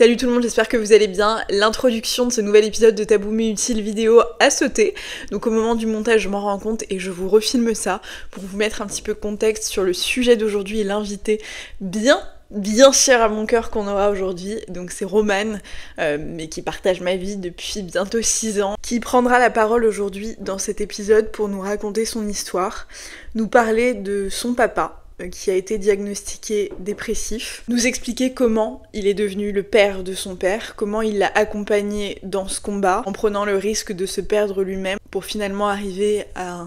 Salut tout le monde, j'espère que vous allez bien. L'introduction de ce nouvel épisode de Tabou mais utile vidéo a sauté. Donc au moment du montage, je m'en rends compte et je vous refilme ça pour vous mettre un petit peu contexte sur le sujet d'aujourd'hui et l'invité bien cher à mon cœur qu'on aura aujourd'hui. Donc c'est Romane, mais qui partage ma vie depuis bientôt 6 ans, qui prendra la parole aujourd'hui dans cet épisode pour nous raconter son histoire, nous parler de son papa, qui a été diagnostiqué dépressif, nous expliquer comment il est devenu le père de son père, comment il l'a accompagné dans ce combat, en prenant le risque de se perdre lui-même, pour finalement arriver à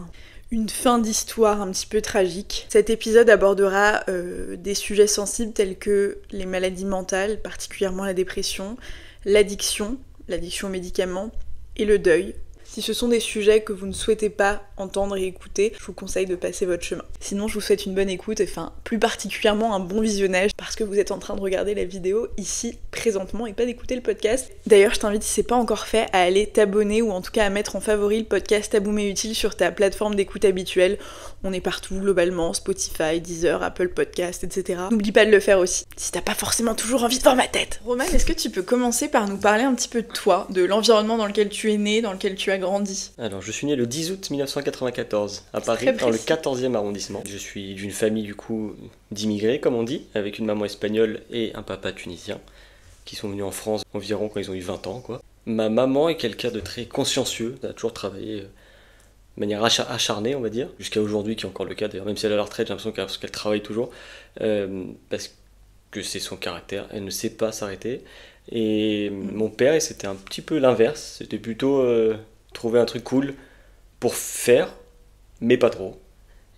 une fin d'histoire un petit peu tragique. Cet épisode abordera des sujets sensibles tels que les maladies mentales, particulièrement la dépression, l'addiction aux médicaments et le deuil. Si ce sont des sujets que vous ne souhaitez pas entendre et écouter, je vous conseille de passer votre chemin. Sinon, je vous souhaite une bonne écoute, enfin plus particulièrement un bon visionnage, parce que vous êtes en train de regarder la vidéo ici, présentement, et pas d'écouter le podcast. D'ailleurs, je t'invite, si c'est pas encore fait, à aller t'abonner, ou en tout cas à mettre en favori le podcast Tabou mais utile sur ta plateforme d'écoute habituelle. On est partout globalement, Spotify, Deezer, Apple Podcast, etc. N'oublie pas de le faire aussi, si t'as pas forcément toujours envie de voir ma tête. Romane, est-ce que tu peux commencer par nous parler un petit peu de toi, de l'environnement dans lequel tu es né, dans lequel tu as grandi? Alors, je suis né le 10 août 1994 à Paris, dans le 14e arrondissement. Je suis d'une famille du coup d'immigrés, comme on dit, avec une maman espagnole et un papa tunisien, qui sont venus en France environ quand ils ont eu 20 ans, quoi. Ma maman est quelqu'un de très consciencieux, elle a toujours travaillé de manière acharnée, on va dire, jusqu'à aujourd'hui, qui est encore le cas d'ailleurs, même si elle est à la retraite, j'ai l'impression qu'elle travaille toujours, parce que c'est son caractère, elle ne sait pas s'arrêter. Et mon père, c'était un petit peu l'inverse, c'était plutôt trouver un truc cool pour faire, mais pas trop.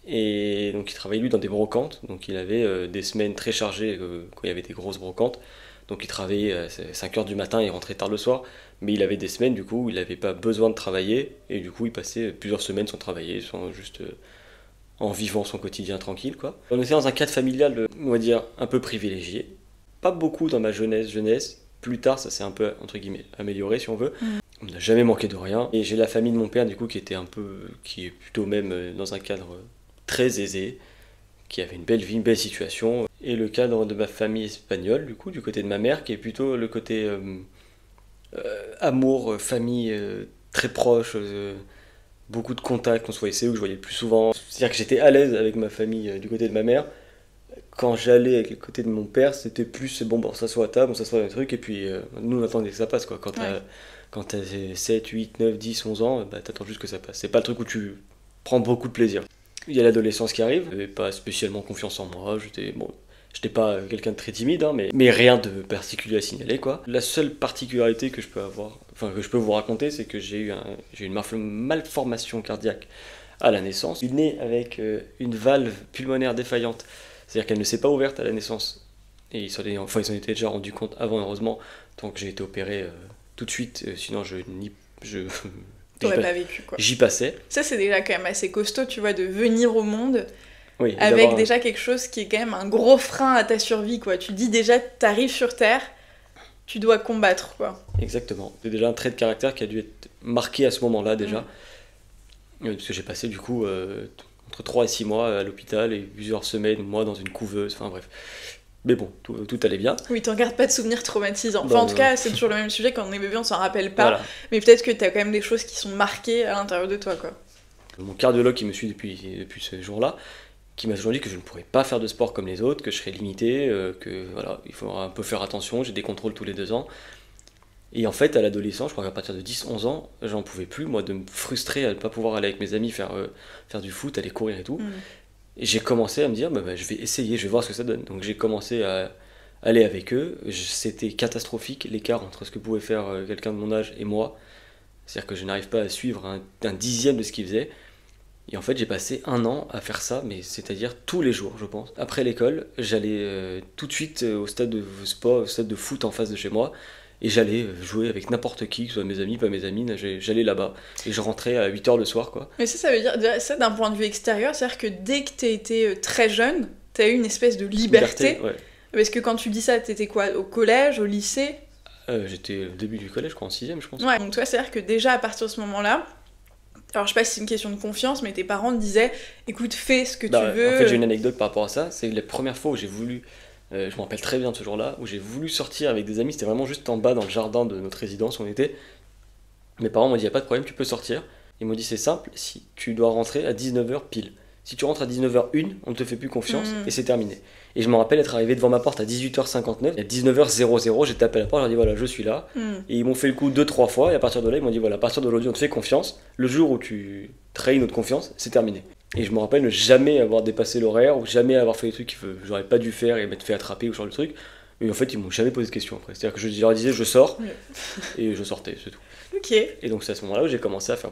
Et donc il travaillait lui dans des brocantes, donc il avait des semaines très chargées quand il y avait des grosses brocantes. Donc il travaillait à 5h du matin et rentrait tard le soir, mais il avait des semaines du coup où il n'avait pas besoin de travailler, et du coup il passait plusieurs semaines sans travailler, sans juste en vivant son quotidien tranquille, quoi. On était dans un cadre familial, on va dire, un peu privilégié. Pas beaucoup dans ma jeunesse. Plus tard ça s'est un peu, entre guillemets, amélioré si on veut. On n'a jamais manqué de rien. Et j'ai la famille de mon père, du coup, qui est plutôt même dans un cadre très aisé, qui avait une belle vie, une belle situation. Et le cadre de ma famille espagnole, du coup, du côté de ma mère, qui est plutôt le côté amour, famille très proche, beaucoup de contacts, on se voyait, c'est où je voyais le plus souvent. C'est-à-dire que j'étais à l'aise avec ma famille du côté de ma mère. Quand j'allais avec le côté de mon père, c'était plus bon, on s'assoit à table, on s'assoit dans un truc, et puis nous on attendait que ça passe, quoi. Quand t'as 7, 8, 9, 10, 11 ans, t'attends juste que ça passe. C'est pas le truc où tu prends beaucoup de plaisir. Il y a l'adolescence qui arrive, j'avais pas spécialement confiance en moi, j'étais pas quelqu'un de très timide, hein, mais rien de particulier à signaler, quoi. La seule particularité que je peux vous raconter, c'est que j'ai eu une malformation cardiaque à la naissance. Je suis né avec une valve pulmonaire défaillante, c'est-à-dire qu'elle ne s'est pas ouverte à la naissance. Et ils s'en étaient déjà rendu compte avant, heureusement, donc j'ai été opéré tout de suite, sinon T'aurais pas vécu, quoi. J'y passais. Ça, c'est déjà quand même assez costaud, tu vois, de venir au monde oui, avec déjà quelque chose qui est quand même un gros frein à ta survie, quoi. Tu dis déjà, t'arrives sur Terre, tu dois combattre, quoi. Exactement. C'est déjà un trait de caractère qui a dû être marqué à ce moment-là, déjà. Parce que j'ai passé, du coup, entre 3 et 6 mois à l'hôpital et plusieurs semaines, mois dans une couveuse, enfin bref. Mais bon, tout allait bien. Oui, t'en gardes pas de souvenirs traumatisants. Enfin, en tout cas, c'est toujours le même sujet, quand on est bébé, on s'en rappelle pas. Voilà. Mais peut-être que t'as quand même des choses qui sont marquées à l'intérieur de toi, quoi. Mon cardiologue qui me suit depuis ce jour-là, qui m'a toujours dit que je ne pourrais pas faire de sport comme les autres, que je serais limité, que voilà, il faudra un peu faire attention, j'ai des contrôles tous les 2 ans. Et en fait, à l'adolescence, je crois qu'à partir de 10-11 ans, j'en pouvais plus, moi, de me frustrer à ne pas pouvoir aller avec mes amis faire du foot, aller courir et tout. Et j'ai commencé à me dire, je vais essayer, je vais voir ce que ça donne. Donc j'ai commencé à aller avec eux. C'était catastrophique, l'écart entre ce que pouvait faire quelqu'un de mon âge et moi. C'est-à-dire que je n'arrive pas à suivre un dixième de ce qu'ils faisaient. Et en fait, j'ai passé 1 an à faire ça, mais c'est-à-dire tous les jours, je pense. Après l'école, j'allais tout de suite au stade de sport, au stade de foot en face de chez moi. Et j'allais jouer avec n'importe qui, que ce soit mes amis, pas mes amis, j'allais là-bas. Et je rentrais à 8h le soir, quoi. Mais ça veut dire, ça d'un point de vue extérieur, c'est-à-dire que dès que t'as été très jeune, t'as eu une espèce de liberté. Ouais. Parce que quand tu dis ça, t'étais quoi, au collège, au lycée? J'étais au début du collège, en 6ème, je pense. Ouais, donc toi, c'est-à-dire que déjà, à partir de ce moment-là, alors je sais pas si c'est une question de confiance, mais tes parents te disaient, écoute, fais ce que tu veux. En fait, j'ai une anecdote par rapport à ça, c'est la première fois où j'ai voulu Je me rappelle très bien de ce jour-là où j'ai voulu sortir avec des amis, c'était vraiment juste en bas dans le jardin de notre résidence où on était. Mes parents m'ont dit, y a pas de problème, tu peux sortir. Ils m'ont dit, c'est simple, si tu dois rentrer à 19h pile. Si tu rentres à 19h01, on ne te fait plus confiance et c'est terminé. Et je me rappelle être arrivé devant ma porte à 18h59, et à 19h00, j'ai tapé à la porte, j'ai dit voilà, je suis là. Et ils m'ont fait le coup 2-3 fois, et à partir de là, ils m'ont dit voilà, à partir d'aujourd'hui, on te fait confiance. Le jour où tu trahis notre confiance, c'est terminé. Et je me rappelle ne jamais avoir dépassé l'horaire, ou jamais avoir fait des trucs que j'aurais pas dû faire et m'être fait attraper ou ce genre de truc. Mais en fait, ils m'ont jamais posé de questions après. C'est-à-dire que je leur disais je sors, et je sortais, c'est tout. Ok. Et donc c'est à ce moment-là où j'ai commencé à faire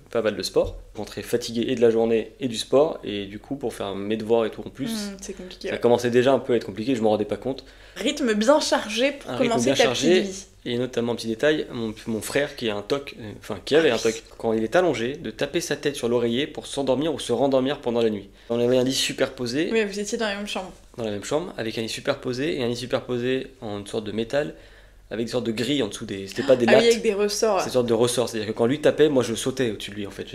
pas mal de sport. Je rentrais fatigué et de la journée et du sport, et du coup pour faire mes devoirs et tout en plus, c'est compliqué. Ça commençait déjà un peu à être compliqué, je m'en rendais pas compte. Rythme bien chargé pour commencer ta petite vie. Et notamment, un petit détail, mon frère qui a un TOC, qui avait un TOC, quand il est allongé, de taper sa tête sur l'oreiller pour s'endormir ou se rendormir pendant la nuit. On avait un lit superposé. Oui, vous étiez dans la même chambre. Dans la même chambre, avec un lit superposé, et un lit superposé en une sorte de métal, avec une sorte de grille en dessous des... C'était pas des lattes. Oui, avec des ressorts. C'est une sorte de ressort, c'est-à-dire que quand lui tapait, moi je sautais au-dessus de lui en fait.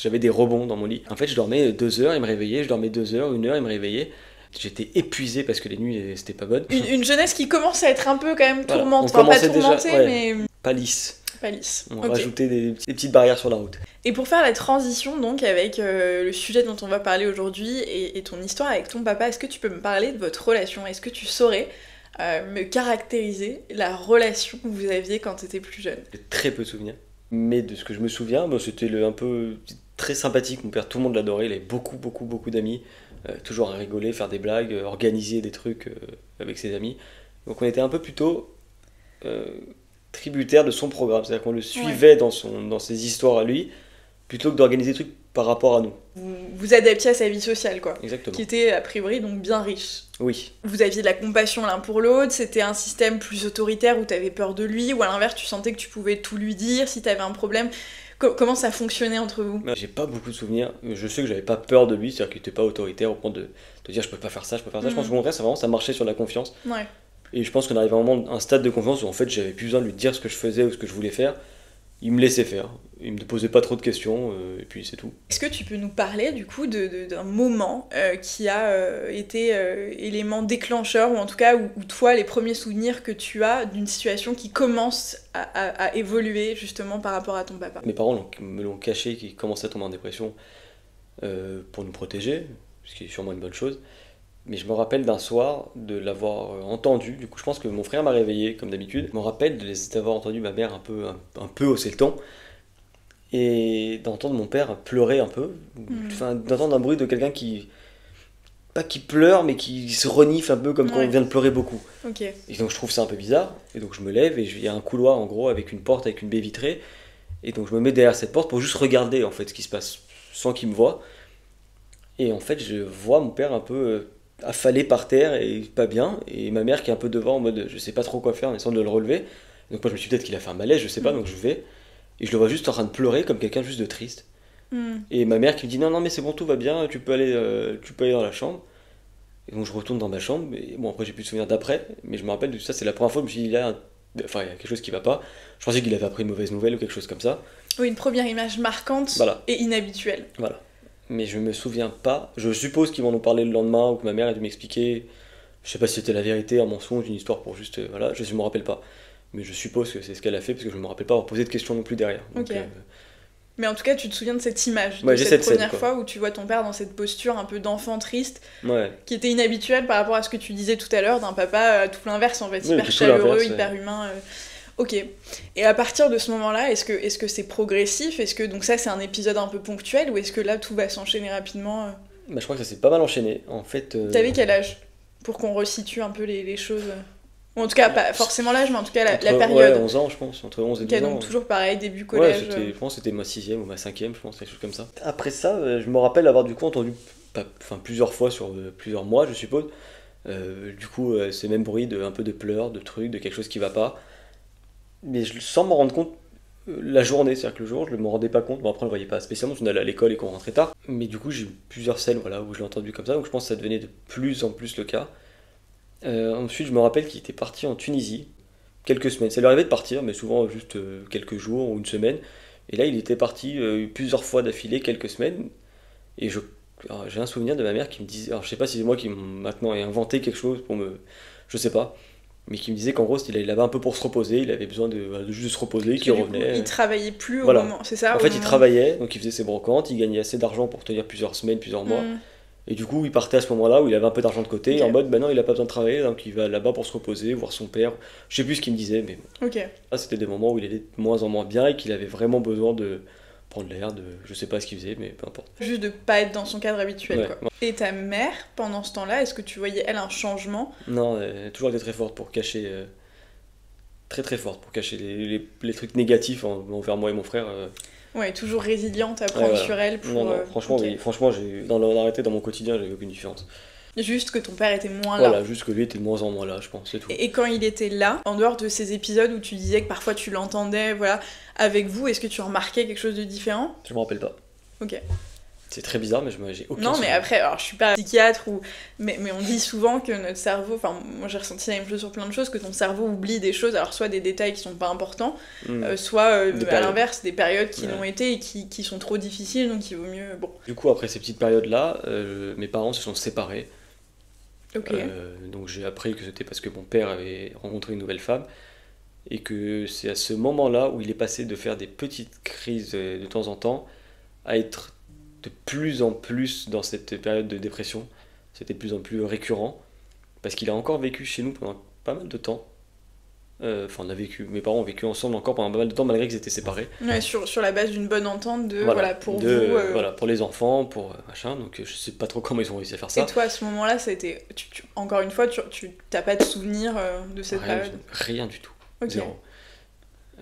J'avais des rebonds dans mon lit. En fait, je dormais 2 heures, il me réveillait, je dormais 2 heures, 1 heure, il me réveillait. J'étais épuisé parce que les nuits c'était pas bonne. Une jeunesse qui commence à être un peu quand même tourmentée. Enfin, pas tourmentée, déjà, mais... Pas lisse. Pas lisse. On rajoutait des petites barrières sur la route. Et pour faire la transition donc avec le sujet dont on va parler aujourd'hui et ton histoire avec ton papa, est-ce que tu peux me parler de votre relation ? Est-ce que tu saurais me caractériser la relation que vous aviez quand tu étais plus jeune ? J'ai très peu de souvenirs. Mais de ce que je me souviens, c'était un peu très sympathique. Mon père, tout le monde l'adorait. Il avait beaucoup d'amis. Toujours à rigoler, faire des blagues, organiser des trucs avec ses amis. Donc on était un peu plutôt tributaire de son programme. C'est-à-dire qu'on le suivait dans ses histoires à lui, plutôt que d'organiser des trucs par rapport à nous. Vous adaptiez à sa vie sociale, quoi. Exactement. Qui était, a priori, donc bien riche. Oui. Vous aviez de la compassion l'un pour l'autre, c'était un système plus autoritaire où t'avais peur de lui, ou à l'inverse, tu sentais que tu pouvais tout lui dire si t'avais un problème. Comment ça fonctionnait entre vous ? J'ai pas beaucoup de souvenirs. Je sais que j'avais pas peur de lui, c'est-à-dire qu'il était pas autoritaire au point de dire je peux pas faire ça, je peux faire ça. Je pense qu'au contraire, ça marchait sur la confiance. Ouais. Et je pense qu'on arrivait à un stade de confiance où en fait j'avais plus besoin de lui dire ce que je faisais ou ce que je voulais faire. Il me laissait faire, il me posait pas trop de questions, et puis c'est tout. Est-ce que tu peux nous parler du coup d'un moment qui a été élément déclencheur, ou en tout cas où toi les premiers souvenirs que tu as d'une situation qui commence à évoluer justement par rapport à ton papa ? Mes parents me l'ont caché, qu'ils commençaient à tomber en dépression pour nous protéger, ce qui est sûrement une bonne chose. Mais je me rappelle d'un soir de l'avoir entendu. Du coup, je pense que mon frère m'a réveillé, comme d'habitude. Je me rappelle d'avoir entendu ma mère un peu hausser le ton. Et d'entendre mon père pleurer un peu. Enfin, d'entendre un bruit de quelqu'un qui... Pas qui pleure, mais qui se renifle un peu comme quand on vient de pleurer beaucoup. Okay. Et donc, je trouve ça un peu bizarre. Et donc, je me lève et il y a un couloir, en gros, avec une porte, avec une baie vitrée. Et donc, je me mets derrière cette porte pour juste regarder, en fait, ce qui se passe, sans qu'il me voie. Et en fait, je vois mon père un peu... affalé par terre et pas bien, et ma mère qui est un peu devant en mode je sais pas trop quoi faire en essayant de le relever. Donc moi je me suis dit peut-être qu'il a fait un malaise, je sais pas, donc je vais et je le vois juste en train de pleurer comme quelqu'un juste de triste. Et ma mère qui me dit non mais c'est bon, tout va bien, tu peux aller dans la chambre. Et donc je retourne dans ma chambre, et bon après j'ai plus de souvenirs d'après, mais je me rappelle de ça, c'est la première fois que je me suis dit il y a quelque chose qui va pas. Je pensais qu'il avait appris une mauvaise nouvelle ou quelque chose comme ça. Oui, une première image marquante et inhabituelle. Voilà. Mais je me souviens pas. Je suppose qu'ils vont nous parler le lendemain ou que ma mère a dû m'expliquer. Je sais pas si c'était la vérité, un mensonge, une histoire pour juste. Voilà, je me rappelle pas. Mais je suppose que c'est ce qu'elle a fait parce que je me rappelle pas avoir posé de questions non plus derrière. Donc, ok. Mais en tout cas, tu te souviens de cette image, de cette première fois où tu vois ton père dans cette posture un peu d'enfant triste, qui était inhabituelle par rapport à ce que tu disais tout à l'heure d'un papa tout l'inverse en fait, hyper chaleureux, hyper humain. Ok. Et à partir de ce moment-là, est-ce que c'est progressif ? Est-ce que donc ça c'est un épisode un peu ponctuel ou est-ce que là tout va s'enchaîner rapidement ? Je crois que ça s'est pas mal enchaîné. En fait. T'avais quel âge ? Pour qu'on resitue un peu les choses. Ou en tout cas, pas forcément l'âge, mais en tout cas la période. Ouais, 11 ans je pense, entre 11 et 12 ans. Donc toujours pareil, début collège. Je pense que c'était ma 6ème ou ma 5ème, je pense, quelque chose comme ça. Après ça, je me rappelle avoir du coup entendu plusieurs fois sur plusieurs mois, je suppose. Du coup, ces mêmes bruits un peu de pleurs, de trucs, de quelque chose qui va pas. Mais sans m'en rendre compte la journée, c'est-à-dire que le jour je ne me rendais pas compte, bon après on ne le voyait pas spécialement, on allait à l'école et qu'on rentrait tard, mais du coup j'ai eu plusieurs scènes où je l'ai entendu comme ça, donc je pense que ça devenait de plus en plus le cas. Ensuite je me rappelle qu'il était parti en Tunisie, quelques semaines, ça lui arrivait de partir, mais souvent juste quelques jours ou une semaine, et là il était parti plusieurs fois d'affilée, quelques semaines, et je Alors, j'ai un souvenir de ma mère qui me disait, alors je sais pas si c'est moi qui maintenant ai inventé quelque chose je sais pas, mais qui me disait qu'en gros il avait un peu pour se reposer, il avait besoin de juste de se reposer, qu'il revenait. Il travaillait plus voilà. au moment, c'est ça? En fait il travaillait, donc il faisait ses brocantes, il gagnait assez d'argent pour tenir plusieurs semaines, plusieurs mois, et du coup il partait à ce moment-là où il avait un peu d'argent de côté, et en mode maintenant il a pas besoin de travailler, donc il va là-bas pour se reposer, voir son père, je sais plus ce qu'il me disait, mais bon. Là c'était des moments où il allait de moins en moins bien et qu'il avait vraiment besoin de prendre l'air, je sais pas ce qu'il faisait, mais peu importe. Juste de pas être dans son cadre habituel, ouais, quoi. Ouais. Et ta mère, pendant ce temps-là, est-ce que tu voyais, elle, un changement? Non, elle a toujours été très forte pour cacher... très très forte pour cacher les trucs négatifs envers moi et mon frère. Ouais, toujours résiliente à prendre sur elle pour... Non, franchement, oui, franchement dans mon quotidien, j'avais aucune différence. Juste que ton père était moins là. Voilà, juste que lui était de moins en moins là, je pense, c'est tout. Et quand il était là, en dehors de ces épisodes où tu disais que parfois tu l'entendais, voilà, avec vous, est-ce que tu remarquais quelque chose de différent? Je me rappelle pas. Ok. C'est très bizarre, mais j'ai aucun Non, souvenir. mais après, alors je suis pas psychiatre, mais on dit souvent que notre cerveau, enfin moi j'ai ressenti la même chose sur plein de choses, que ton cerveau oublie des choses, alors soit des détails qui sont pas importants, soit à l'inverse, des périodes qui l'ont été et qui sont trop difficiles, donc il vaut mieux... Bon. Du coup, après ces petites périodes-là, mes parents se sont séparés. Ok. Donc j'ai appris que c'était parce que mon père avait rencontré une nouvelle femme, et que c'est à ce moment-là où il est passé de faire des petites crises de temps en temps à être de plus en plus dans cette période de dépression. C'était de plus en plus récurrent, parce qu'il a encore vécu chez nous pendant pas mal de temps. Enfin, mes parents ont vécu ensemble encore pendant pas mal de temps, malgré qu'ils étaient séparés. Ouais, sur la base d'une bonne entente pour vous. Voilà, pour les enfants, pour machin, donc je sais pas trop comment ils ont réussi à faire ça. Et toi, à ce moment-là, ça a été... encore une fois, tu t'as pas de souvenir de cette période? Rien du tout. Ok. Zéro.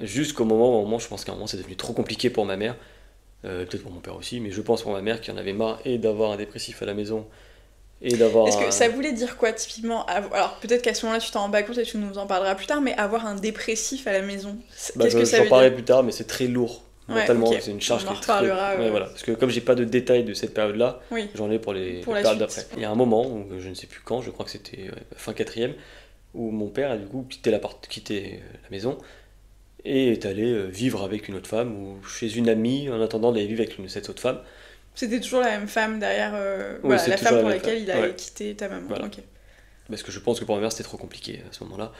Jusqu'au moment, je pense qu'à un moment c'est devenu trop compliqué pour ma mère, peut-être pour mon père aussi, mais je pense pour ma mère qui en avait marre et d'avoir un dépressif à la maison et d'avoir... Est-ce que ça voulait dire quoi typiquement? Alors peut-être qu'à ce moment-là tu t'en rends pas compte et tu nous en parleras plus tard, mais avoir un dépressif à la maison, qu'est-ce que ça veut dire? J'en parlerai plus tard, mais c'est très lourd mentalement, okay. C'est une charge qui est très... voilà. Parce que comme j'ai pas de détails de cette période-là, j'en ai pour les périodes d'après. Il y a un moment, où, je ne sais plus quand, je crois que c'était fin 4ème, où mon père a du coup quitté la maison et est allé vivre avec une autre femme ou chez une amie en attendant d'aller vivre avec cette autre femme. C'était toujours la même femme derrière la femme pour laquelle il a quitté ta maman. Voilà. Okay. Parce que je pense que pour ma mère c'était trop compliqué à ce moment-là.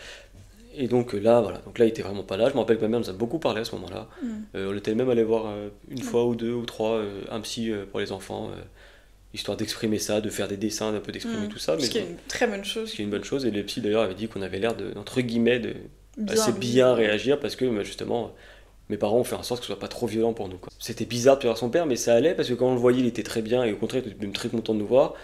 Et donc là, voilà. Donc là, il était vraiment pas là. Je me rappelle que ma mère nous a beaucoup parlé à ce moment-là. On était même allé voir une fois ou deux ou trois un psy pour les enfants, histoire d'exprimer ça, de faire des dessins, d'un peu d'exprimer tout ça. Ce qui est une très bonne chose. Ce qui est une bonne chose. Et le psy d'ailleurs avait dit qu'on avait l'air entre guillemets, assez bien réagir parce que justement, mes parents ont fait en sorte que ce soit pas trop violent pour nous, quoi. C'était bizarre de voir son père, mais ça allait parce que quand on le voyait, il était très bien et au contraire, il était même très content de nous voir.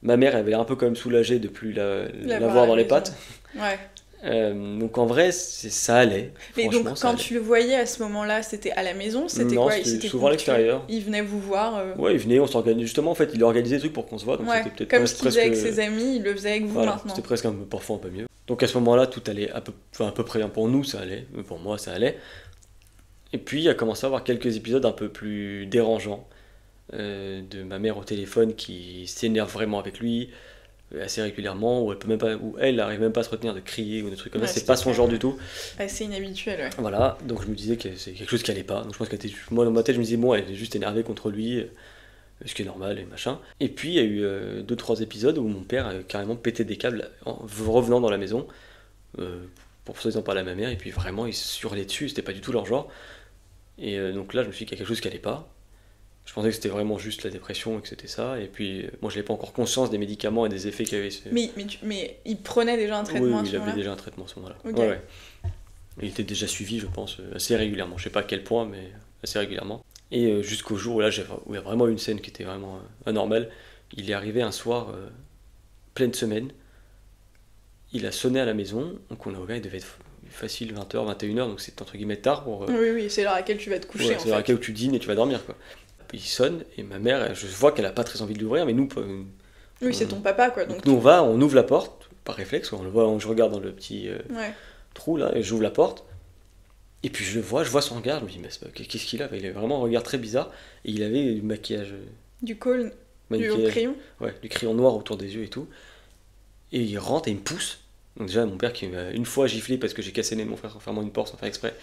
Ma mère avait l'air un peu quand même soulagée de plus la voir dans les pattes. Ouais. Donc en vrai, ça allait. Mais donc quand tu le voyais à ce moment-là, c'était à la maison? C'était non, quoi? C'était souvent à l'extérieur. Il venait vous voir Ouais, il venait, on s'organisait. justement, en fait, il organisait des trucs pour qu'on se voit. Donc c'était peut-être comme ce qu'il faisait avec ses amis, il le faisait avec vous maintenant. C'était presque parfois un peu mieux. Donc à ce moment-là, tout allait à peu près bien pour nous, ça allait. Pour moi, ça allait. Et puis, il a commencé à avoir quelques épisodes un peu plus dérangeants de ma mère au téléphone qui s'énerve vraiment avec lui assez régulièrement, où elle arrive même pas à se retenir de crier ou de trucs comme ça. C'est pas son genre du tout. Assez inhabituel, ouais. Voilà, donc je me disais que c'est quelque chose qui allait pas. Donc je pense moi dans ma tête, je me disais bon, elle est juste énervée contre lui, ce qui est normal et machin. Et puis il y a eu 2-3 épisodes où mon père a carrément pété des câbles en revenant dans la maison. Pour ça ils en parlaient à ma mère et puis vraiment ils se hurlaient dessus, c'était pas du tout leur genre. Et donc là je me suis dit qu'il y a quelque chose qui allait pas. Je pensais que c'était vraiment juste la dépression et que c'était ça. Et puis moi j'avais pas encore conscience des médicaments et des effets qu'il y avait. Mais il prenait déjà un traitement? Oui, il avait déjà un traitement à ce moment-là. Okay. Ouais. Il était déjà suivi, je pense, assez régulièrement. Je sais pas à quel point, mais assez régulièrement. Et jusqu'au jour où là où il y a vraiment une scène qui était vraiment anormale. Il est arrivé un soir, pleine semaine. Il a sonné à la maison, donc on a ouvert, il devait être facile 20h, 21h, donc c'est entre guillemets tard pour... Oui, c'est l'heure à laquelle tu vas te coucher, en fait. C'est l'heure à laquelle tu dînes et tu vas dormir, quoi. Il sonne, et ma mère, je vois qu'elle a pas très envie de l'ouvrir, mais nous... Oui, c'est ton papa, quoi. Donc nous on ouvre la porte, par réflexe, on le voit, je regarde dans le petit trou, là, et j'ouvre la porte, et puis je vois son regard, je me dis, mais qu'est-ce qu'il a? Il avait vraiment un regard très bizarre, et il avait du maquillage... Du crayon? Ouais, du crayon noir autour des yeux et tout. Et il rentre et il me pousse. Donc déjà, mon père qui m'a une fois giflé parce que j'ai cassé le nez de mon frère en fermant une porte sans faire exprès.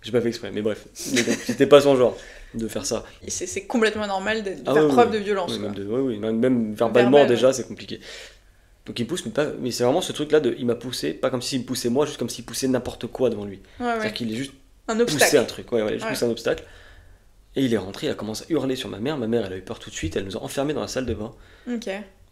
J'ai pas fait exprès, mais bref. Mais donc, c'était pas son genre de faire ça. Et c'est complètement normal de faire preuve de violence. Oui, même verbalement déjà, c'est compliqué. Donc il pousse, mais c'est vraiment ce truc-là il m'a poussé, pas comme s'il me poussait moi, juste comme s'il poussait n'importe quoi devant lui. C'est-à-dire qu'il est juste poussé un truc, juste poussé un obstacle. Et il est rentré, il a commencé à hurler sur ma mère, elle a eu peur tout de suite, elle nous a enfermés dans la salle de bain.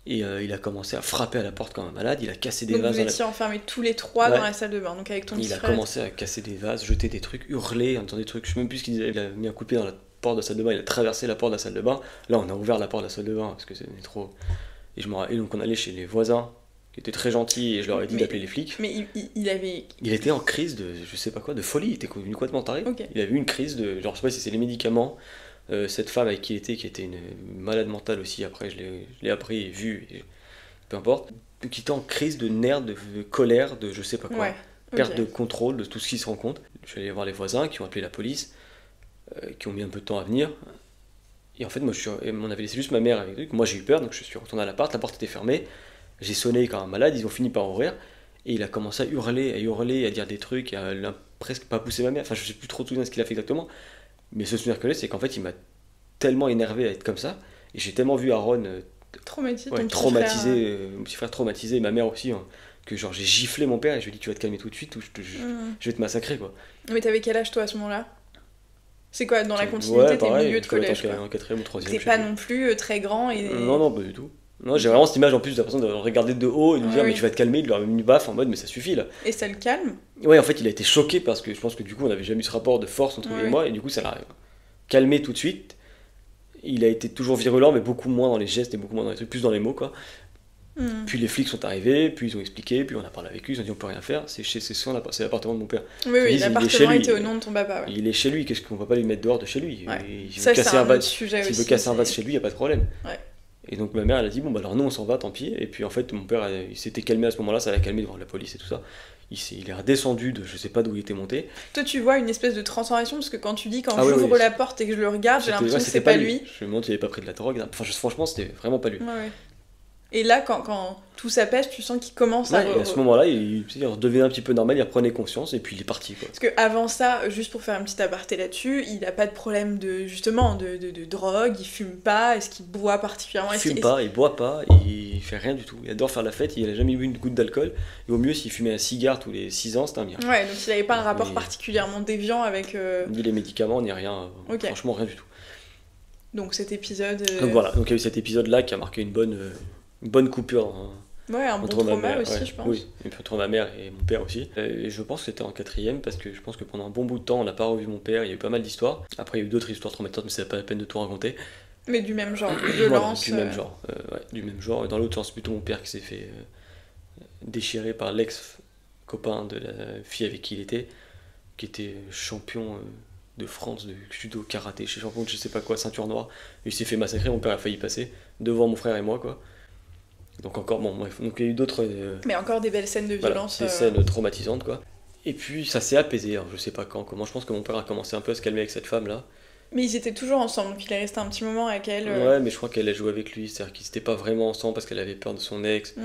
Et il a commencé à frapper à la porte comme un malade, il a cassé des vases. Donc vous étiez enfermés tous les trois dans la salle de bain, donc avec ton petit frère. Il a commencé à casser des vases, jeter des trucs, hurler, entendre des trucs, je sais même plus ce qu'il disait, il a mis un coup de pied dans la porte de la salle de bain, il a traversé la porte de la salle de bain. Là on a ouvert la porte de la salle de bain parce que c'était trop... Et donc on allait chez les voisins, qui étaient très gentils, et je leur ai dit d'appeler les flics. Mais il était en crise de, je sais pas quoi, de folie, il était venu complètement taré. Il avait eu une crise de, genre je sais pas si c'est les médicaments, cette femme avec qui il était, qui était une malade mentale aussi, après je l'ai appris et vu, et peu importe, qui était en crise de nerfs, de colère, de je sais pas quoi, perte de contrôle de tout ce qui se rend compte. Je suis allé voir les voisins qui ont appelé la police, qui ont mis un peu de temps à venir. Et en fait, on avait laissé juste ma mère avec lui. Moi, j'ai eu peur, donc je suis retourné à l'appart. La porte était fermée. J'ai sonné comme un malade. Ils ont fini par ouvrir. Et il a commencé à hurler, à dire des trucs, à presque pas pousser ma mère. Enfin, je sais plus trop tout ce qu'il a fait exactement. Mais ce souvenir que j'ai, c'est qu'en fait, il m'a tellement énervé à être comme ça. Et j'ai tellement vu Aaron traumatisé, mon petit frère traumatisé, ma mère aussi, hein, que genre j'ai giflé mon père et je lui ai dit tu vas te calmer tout de suite ou je vais te massacrer, quoi. Mais t'avais quel âge toi à ce moment-là? C'est quoi, dans la continuité, t'es milieu de collège, quoi. En 4ème ou 3ème. T'es pas non plus très grand et... Non, pas du tout. Non, j'ai vraiment cette image en plus de la personne de regarder de haut et de lui dire mais tu vas te calmer, de lui avoir une baffe en mode mais ça suffit là. Et ça le calme? Ouais, en fait il a été choqué parce que je pense que du coup on avait jamais eu ce rapport de force entre lui et moi, et du coup ça l'a calmé tout de suite. Il a été toujours virulent mais beaucoup moins dans les gestes et beaucoup moins dans les trucs, plus dans les mots, quoi. Puis les flics sont arrivés, puis ils ont expliqué, puis on a parlé avec lui, ils ont dit on peut rien faire, c'est l'appartement de mon père. Oui, l'appartement était au nom de ton papa. Il est chez lui, qu'est-ce qu'on va pas lui mettre dehors de chez lui? Ça, c'est un autre sujet aussi. S'il veut casser un vase chez lui, il n'y a pas de problème. Et donc ma mère elle a dit bon bah alors nous on s'en va, tant pis. Et puis en fait mon père il s'était calmé à ce moment-là, ça l'a calmé devant la police et tout ça. Il est redescendu de je sais pas d'où il était monté. Toi tu vois une espèce de transformation parce que quand tu dis j'ouvre la porte et que je le regarde, j'ai l'impression que c'est pas lui. Je me demande s'il avait pas pris de la drogue. Enfin franchement c'était vraiment pas lui. Et là, quand tout s'apaise, tu sens qu'il commence à... Et à ce moment-là, il redevenait un petit peu normal, il reprenait conscience, et puis il est parti, quoi. Parce qu'avant ça, juste pour faire un petit aparté là-dessus, il n'a pas de problème de drogue, il fume pas, est-ce qu'il boit particulièrement? Il fume pas, il boit pas, il fait rien du tout. Il adore faire la fête, il n'a jamais bu une goutte d'alcool, et au mieux, s'il fumait un cigare tous les 6 ans, c'était un bien. Ouais, donc il n'avait pas un rapport particulièrement déviant avec... Ni les médicaments, ni rien, franchement rien du tout. Donc cet épisode... Donc voilà, donc il y a eu cet épisode-là qui a marqué une bonne coupure un bon trauma aussi, je pense. Oui, entre ma mère et mon père aussi. Et je pense que c'était en 4ème parce que je pense que pendant un bon bout de temps on n'a pas revu mon père, il y a eu pas mal d'histoires. Après il y a eu d'autres histoires traumatisantes mais c'est pas la peine de tout raconter. Mais du même genre, de violence. Du même genre, du même genre. Et dans l'autre sens, plutôt mon père qui s'est fait déchirer par l'ex-copain de la fille avec qui il était, qui était champion de France de judo, karaté, chez champion de je sais pas quoi, ceinture noire. Il s'est fait massacrer, mon père a failli passer devant mon frère et moi, quoi. Donc encore, bon bref, donc il y a eu d'autres... Mais encore des belles scènes de violence. Des scènes traumatisantes, quoi. Et puis ça s'est apaisé, alors, je sais pas comment, je pense que mon père a commencé un peu à se calmer avec cette femme-là. Mais ils étaient toujours ensemble, donc il est resté un petit moment avec elle. Ouais, mais je crois qu'elle a joué avec lui, c'est-à-dire qu'ils étaient pas vraiment ensemble parce qu'elle avait peur de son ex.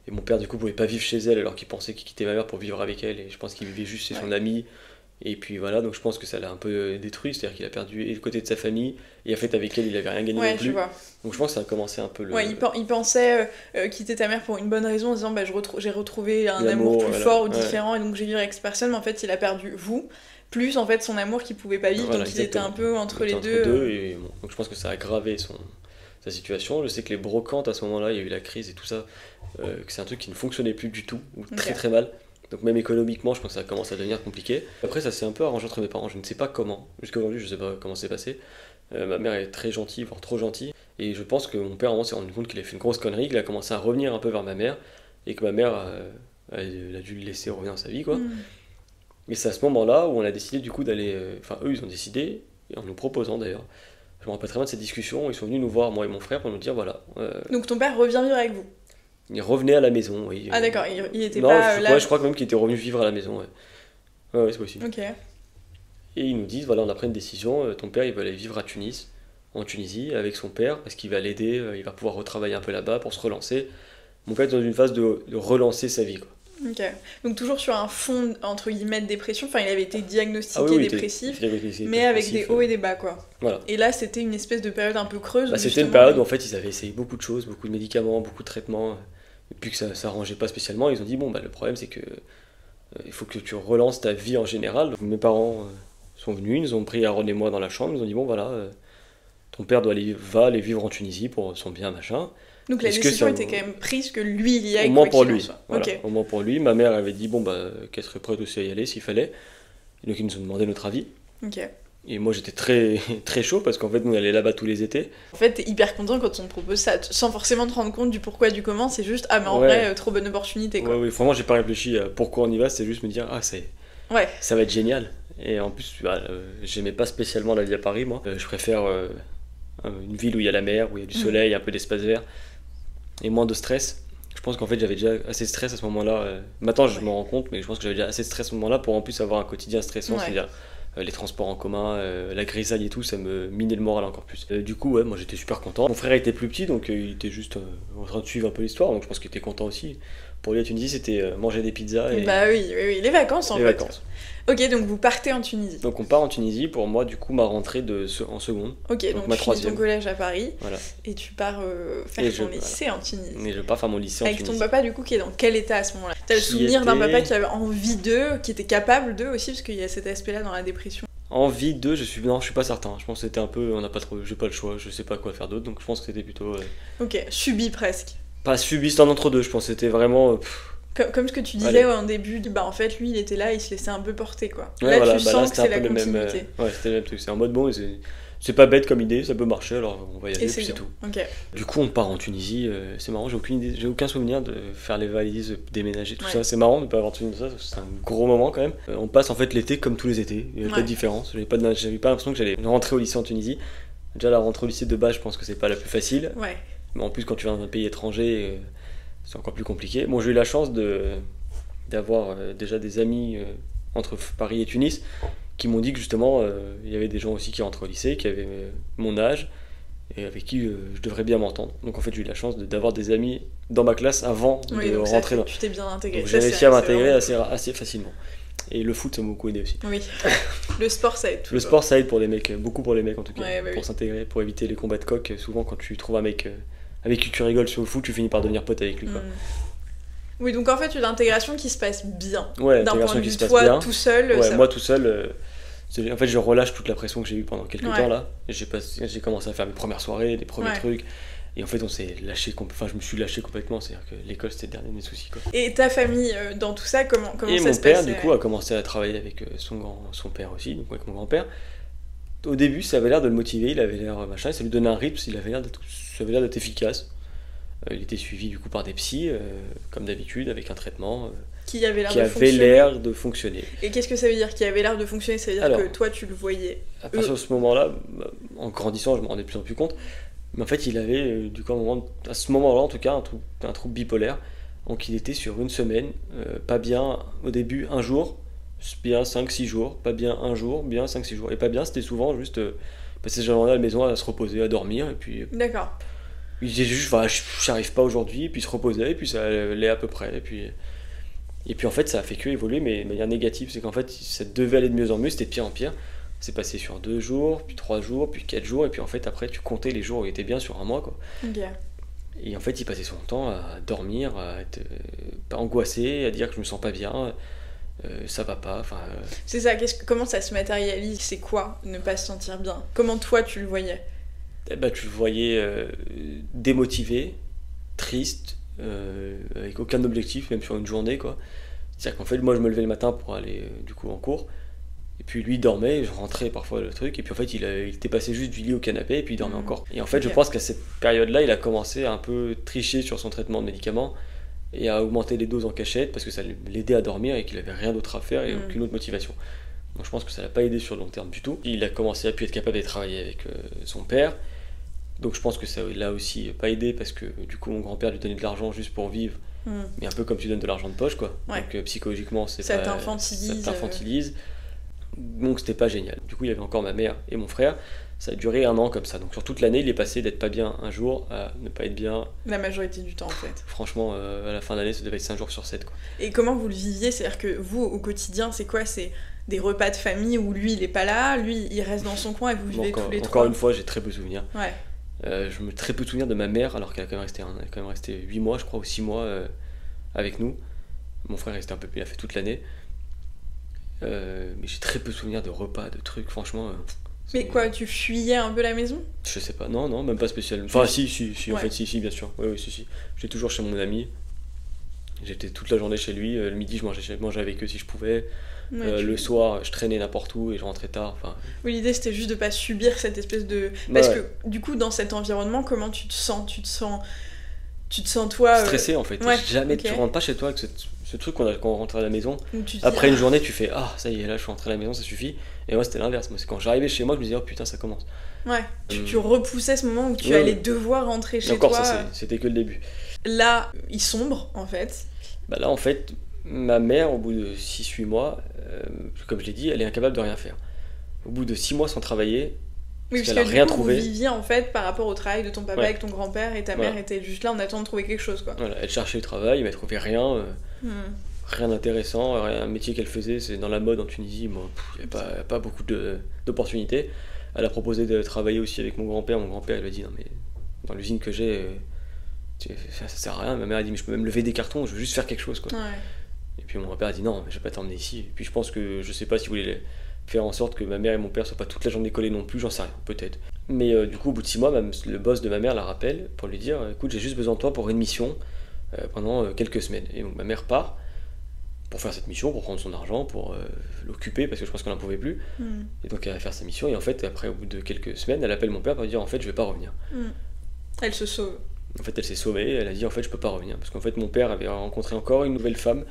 Et mon père du coup pouvait pas vivre chez elle alors qu'il pensait qu'il quittait ma mère pour vivre avec elle, et je pense qu'il vivait juste chez son ami. Et puis voilà, donc je pense que ça l'a un peu détruit, c'est-à-dire qu'il a perdu le côté de sa famille, et en fait avec elle il avait rien gagné non plus. Donc je pense que ça a commencé un peu le... Ouais, il pensait quitter ta mère pour une bonne raison en disant j'ai retrouvé un amour plus fort ou différent et donc j'ai vécu avec cette personne, mais en fait il a perdu vous, plus en fait son amour qu'il pouvait pas vivre, donc il était un peu entre les deux. Et bon, donc je pense que ça a aggravé sa situation. Je sais que les brocantes à ce moment-là, il y a eu la crise et tout ça, que c'est un truc qui ne fonctionnait plus du tout, ou très très mal. Donc même économiquement, je pense que ça commence à devenir compliqué. Après, ça s'est un peu arrangé entre mes parents, je ne sais pas comment. Jusqu'à aujourd'hui, je ne sais pas comment c'est passé. Ma mère est très gentille, voire trop gentille. Et je pense que mon père, s'est rendu compte qu'il avait fait une grosse connerie, qu'il a commencé à revenir un peu vers ma mère, et que ma mère, elle a dû le laisser revenir dans sa vie, quoi. Et c'est à ce moment-là où on a décidé du coup d'aller... Enfin, eux, ils ont décidé, en nous proposant d'ailleurs. Je me rappelle très bien de cette discussion, ils sont venus nous voir, moi et mon frère, pour nous dire, voilà... Donc ton père revient vivre avec vous? Il revenait à la maison, oui. Ah d'accord, il était pas là. Ouais, je crois quand même qu'il était revenu vivre à la maison, ouais. Ouais, c'est possible. Ok. Et ils nous disent, voilà, on a pris une décision, ton père il va aller vivre à Tunis, en Tunisie, avec son père, parce qu'il va l'aider, il va pouvoir retravailler un peu là-bas pour se relancer. Mon père est dans une phase de relancer sa vie, quoi. Ok. Donc toujours sur un fond, entre guillemets, de dépression. Enfin, il avait été diagnostiqué dépressif, mais avec des hauts et des bas, quoi. Voilà. Et là, c'était une espèce de période un peu creuse. C'était une période où en fait, ils avaient essayé beaucoup de choses, beaucoup de médicaments, beaucoup de traitements, et puis que ça arrangeait pas spécialement. Ils ont dit, bon, le problème, c'est que il faut que tu relances ta vie en général. Donc, mes parents sont venus, ils nous ont pris Aaron et moi dans la chambre, ils nous ont dit, bon, voilà, ton père va aller vivre en Tunisie pour son bien, machin. Donc la décision était quand même prise que lui, il y aille. Au moins pour lui. Voilà. Okay. Au moins pour lui. Ma mère avait dit qu'elle serait prête aussi à y aller s'il fallait. Et donc ils nous ont demandé notre avis. Ok. Et moi j'étais très, très chaud parce qu'en fait nous on allait là-bas tous les étés. En fait t'es hyper content quand on te propose ça, sans forcément te rendre compte du pourquoi, du comment, c'est juste mais en vrai trop bonne opportunité quoi. Ouais, vraiment j'ai pas réfléchi à pourquoi on y va, c'est juste me dire ça va être génial. Et en plus j'aimais pas spécialement la vie à Paris moi. Je préfère une ville où il y a la mer, où il y a du soleil, un peu d'espace vert. Et moins de stress. Je pense qu'en fait j'avais déjà assez de stress à ce moment-là. Maintenant je me rends compte, mais je pense que j'avais déjà assez de stress à ce moment-là pour en plus avoir un quotidien stressant, c'est-à-dire les transports en commun, la grisaille et tout, ça me minait le moral encore plus. Du coup, moi j'étais super content. Mon frère était plus petit, donc il était juste en train de suivre un peu l'histoire, donc je pense qu'il était content aussi. Pour lui à Tunisie, c'était manger des pizzas et... Bah oui, les vacances en fait. Les vacances. Ok, donc vous partez en Tunisie. Donc on part en Tunisie pour moi, du coup, ma rentrée en seconde. Ok, donc ma tu troisième. finis ton collège à Paris. Voilà. Et tu pars faire ton lycée en Tunisie. Mais je pars faire mon lycée en Tunisie. Avec ton papa, du coup, qui est dans quel état à ce moment-là? T'as le souvenir d'un papa qui avait envie d'eux, qui était capable d'eux aussi, parce qu'il y a cet aspect-là dans la dépression. Envie d'eux, je suis pas certain. Je pense que c'était un peu, j'ai pas le choix, je sais pas quoi faire d'autre, donc je pense que c'était plutôt... Ok, subi presque. Pas subi, c'était un entre-deux, je pense que c'était vraiment... Comme ce que tu disais en début, en fait lui il était là, il se laissait un peu porter quoi. Ouais, là voilà, tu sens que c'est la continuité. C'était le même truc, c'est en mode c'est pas bête comme idée, ça peut marcher alors on va y aller, puis c'est tout. Okay. Du coup on part en Tunisie, c'est marrant, j'ai aucun souvenir de faire les valises, déménager, tout ça, c'est marrant de pas avoir souvenir de ça, c'est un gros moment quand même. On passe en fait l'été comme tous les étés, il n'y avait pas de différence, j'avais pas l'impression que j'allais rentrer au lycée en Tunisie. Déjà la rentrée au lycée de base je pense que c'est pas la plus facile, mais en plus quand tu viens dans un pays étranger c'est encore plus compliqué. Bon j'ai eu la chance d'avoir déjà des amis entre Paris et Tunis qui m'ont dit que justement il y avait des gens aussi qui rentrent au lycée, qui avaient mon âge et avec qui je devrais bien m'entendre. Donc en fait j'ai eu la chance d'avoir des amis dans ma classe avant de rentrer Tu t'es bien intégré. Donc j'ai réussi à m'intégrer assez facilement. Et le foot ça m'a beaucoup aidé aussi. Oui, le sport ça aide. Le sport ça aide pour les mecs, beaucoup pour les mecs en tout cas, pour s'intégrer, pour éviter les combats de coq. Souvent quand tu trouves un mec avec qui tu rigoles sur le foot, tu finis par devenir pote avec lui quoi. Oui, donc en fait, une intégration qui se passe bien. Ouais, d'un point de vue toi tout seul. Moi tout seul, en fait, je relâche toute la pression que j'ai eue pendant quelques temps là. Et j'ai commencé à faire mes premières soirées, des premiers trucs. Et en fait, on s'est lâché, je me suis lâché complètement. C'est-à-dire que l'école, c'était le dernier de mes soucis, quoi. Et ta famille, dans tout ça, comment ça se passe? Et mon père, du coup, a commencé à travailler avec son père aussi, donc avec mon grand-père. Au début, ça avait l'air de le motiver, il avait l'air machin, ça lui donnait un rythme, ça avait l'air d'être efficace. Il était suivi du coup par des psys, comme d'habitude, avec un traitement qui avait l'air de fonctionner. Et qu'est-ce que ça veut dire qui avait l'air de fonctionner? Ça veut dire que toi tu le voyais. À partir de ce moment-là, en grandissant, je me rendais de plus en plus compte. Mais en fait, il avait, du coup, à ce moment-là, en tout cas, un trouble bipolaire. Donc il était sur une semaine, pas bien au début, un jour, bien 5-6 jours, pas bien un jour, bien 5-6 jours. Et pas bien, c'était souvent juste passer ce jour-là à la maison à se reposer, à dormir, et puis... D'accord. Il disait juste, j'arrive pas aujourd'hui, et puis il se reposait, et puis ça allait à peu près, et puis en fait, ça a fait que évoluer, mais de manière négative, c'est qu'en fait, ça devait aller de mieux en mieux, c'était de pire en pire. C'est passé sur 2 jours, puis 3 jours, puis 4 jours, et puis en fait, après, tu comptais les jours où il était bien sur un mois, quoi. Okay. Et en fait, il passait son temps à dormir, à être angoissé, à dire que je me sens pas bien, ça va pas, enfin... C'est ça, comment ça se matérialise? C'est quoi, ne pas se sentir bien? Comment toi, tu le voyais? Tu le voyais démotivé, triste, avec aucun objectif, même sur une journée, quoi. C'est-à-dire qu'en fait, moi, je me levais le matin pour aller, du coup, en cours, et puis lui, il dormait, je rentrais parfois le truc, et puis en fait, il était passé juste du lit au canapé, et puis il dormait encore. Et en fait, je pense qu'à cette période-là, il a commencé à un peu tricher sur son traitement de médicaments, et à augmenter les doses en cachette, parce que ça l'aidait à dormir, et qu'il avait rien d'autre à faire, et aucune autre motivation. Donc je pense que ça l'a pas aidé sur le long terme du tout. Il a commencé à plus être capable de travailler avec son père. Donc je pense que ça l'a aussi pas aidé parce que du coup mon grand-père lui donnait de l'argent juste pour vivre, mais un peu comme tu donnes de l'argent de poche quoi. Donc psychologiquement ça t'infantilise. Donc c'était pas génial. Du coup, il y avait encore ma mère et mon frère. Ça a duré 1 an comme ça. Donc sur toute l'année, il est passé d'être pas bien un jour à ne pas être bien. La majorité du temps, en fait. Franchement, à la fin d'année, ça devait être 5 jours sur 7, quoi. Et comment vous le viviez? C'est-à-dire que vous, au quotidien, c'est quoi? C'est des repas de famille où lui, il est pas là, lui, il reste dans son coin et vous vivez tous les trois? Encore une fois, j'ai très peu de souvenirs. Ouais. Je me très peu de souvenirs de ma mère, alors qu'elle a quand même resté 8 mois, je crois, ou 6 mois avec nous. Mon frère est resté un peu plus, il a fait toute l'année. Mais j'ai très peu de souvenirs de repas, de trucs, franchement. Mais quoi, tu fuyais un peu la maison? Je sais pas, non, même pas spécialement. Enfin, si, Ouais. en fait, si, bien sûr. Oui, si. J'étais toujours chez mon ami. J'étais toute la journée chez lui. Le midi, je mangeais avec eux si je pouvais. Ouais, Le soir, je traînais n'importe où et je rentrais tard. Enfin, Oui, l'idée c'était juste de pas subir cette espèce de. Parce ouais. que du coup, dans cet environnement, comment tu te sens? Tu te sens toi. Stressé en fait. Ouais, Jamais ok. tu rentres pas chez toi avec ce truc quand on rentre à la maison. Où tu te dis, Après une journée, tu fais ah, ça y est, là je suis rentré à la maison, ça suffit. Et moi, c'était l'inverse. Moi, c'est quand j'arrivais chez moi, je me disais oh putain, ça commence. Ouais, tu repoussais ce moment où tu Ouais, allais ouais. devoir rentrer Et chez encore, toi. ça, c'était que le début. Là, il sombre en fait. Bah là, en fait, ma mère, au bout de 6-8 mois, comme je l'ai dit, elle est incapable de rien faire. Au bout de 6 mois sans travailler, Oui, parce parce qu'elle a que rien du coup, trouvé. vous viviez en fait par rapport au travail de ton papa Ouais. avec ton grand-père et ta Voilà. mère était juste là en attendant de trouver quelque chose quoi. Voilà, elle cherchait du travail, mais elle trouvait rien. Hmm. Rien d'intéressant, un métier qu'elle faisait, c'est dans la mode en Tunisie, bon, il n'y a pas beaucoup d'opportunités. Elle a proposé de travailler aussi avec mon grand-père elle lui a dit non mais dans l'usine que j'ai, ça sert à rien. Ma mère a dit mais je peux même lever des cartons, je veux juste faire quelque chose quoi. Ouais. Et puis mon grand-père a dit non mais je vais pas t'emmener ici. Et puis je pense que je sais pas si vous voulez faire en sorte que ma mère et mon père soient pas toute la journée collés non plus, j'en sais rien, peut-être. Mais du coup au bout de 6 mois, le boss de ma mère la rappelle pour lui dire écoute j'ai juste besoin de toi pour une mission pendant quelques semaines. Et donc ma mère part pour faire cette mission, pour prendre son argent, pour l'occuper, parce que je pense qu'on n'en pouvait plus. Hmm. Et donc elle va faire sa mission, et en fait, après, au bout de quelques semaines, elle appelle mon père pour lui dire en fait, je vais pas revenir. Hmm. Elle se sauve. En fait, elle s'est sauvée, elle a dit en fait, je peux pas revenir, parce qu'en fait, mon père avait rencontré encore une nouvelle femme.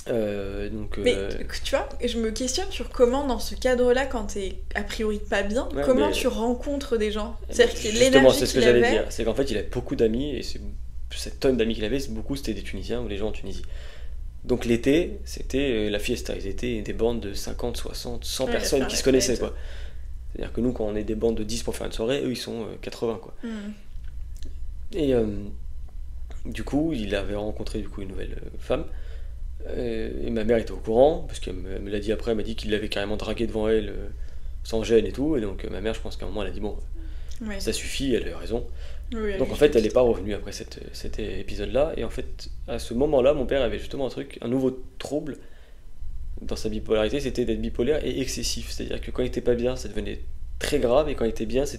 Mais tu vois, je me questionne sur comment dans ce cadre-là, quand t'es a priori pas bien, Ouais, comment mais- tu rencontres des gens? C'est-à-dire que Justement, l'énergie c'est ce que qu'il j'allais avait. dire, c'est qu'en fait, il avait beaucoup d'amis, et cette tonne d'amis qu'il avait, beaucoup c'était des Tunisiens ou des gens en Tunisie. Donc l'été, c'était la fiesta, ils étaient des bandes de 50, 60, 100 Ouais, personnes faire qui la se connaissaient fête. quoi. C'est-à-dire que nous, quand on est des bandes de 10 pour faire une soirée, eux ils sont 80 quoi. Hmm. Et du coup, il avait rencontré du coup une nouvelle femme. Et ma mère était au courant, parce qu'elle me l'a dit après, elle m'a dit qu'il l'avait carrément dragué devant elle, sans gêne et tout. Et donc ma mère, je pense qu'à un moment, elle a dit bon, Ouais. ça suffit, elle a raison. Oui, Donc en fait, elle n'est pas revenue après cet épisode-là. Et en fait, à ce moment-là, mon père avait justement un nouveau trouble dans sa bipolarité, c'était d'être bipolaire et excessif. C'est-à-dire que quand il était pas bien, ça devenait très grave, et quand il était bien, c'est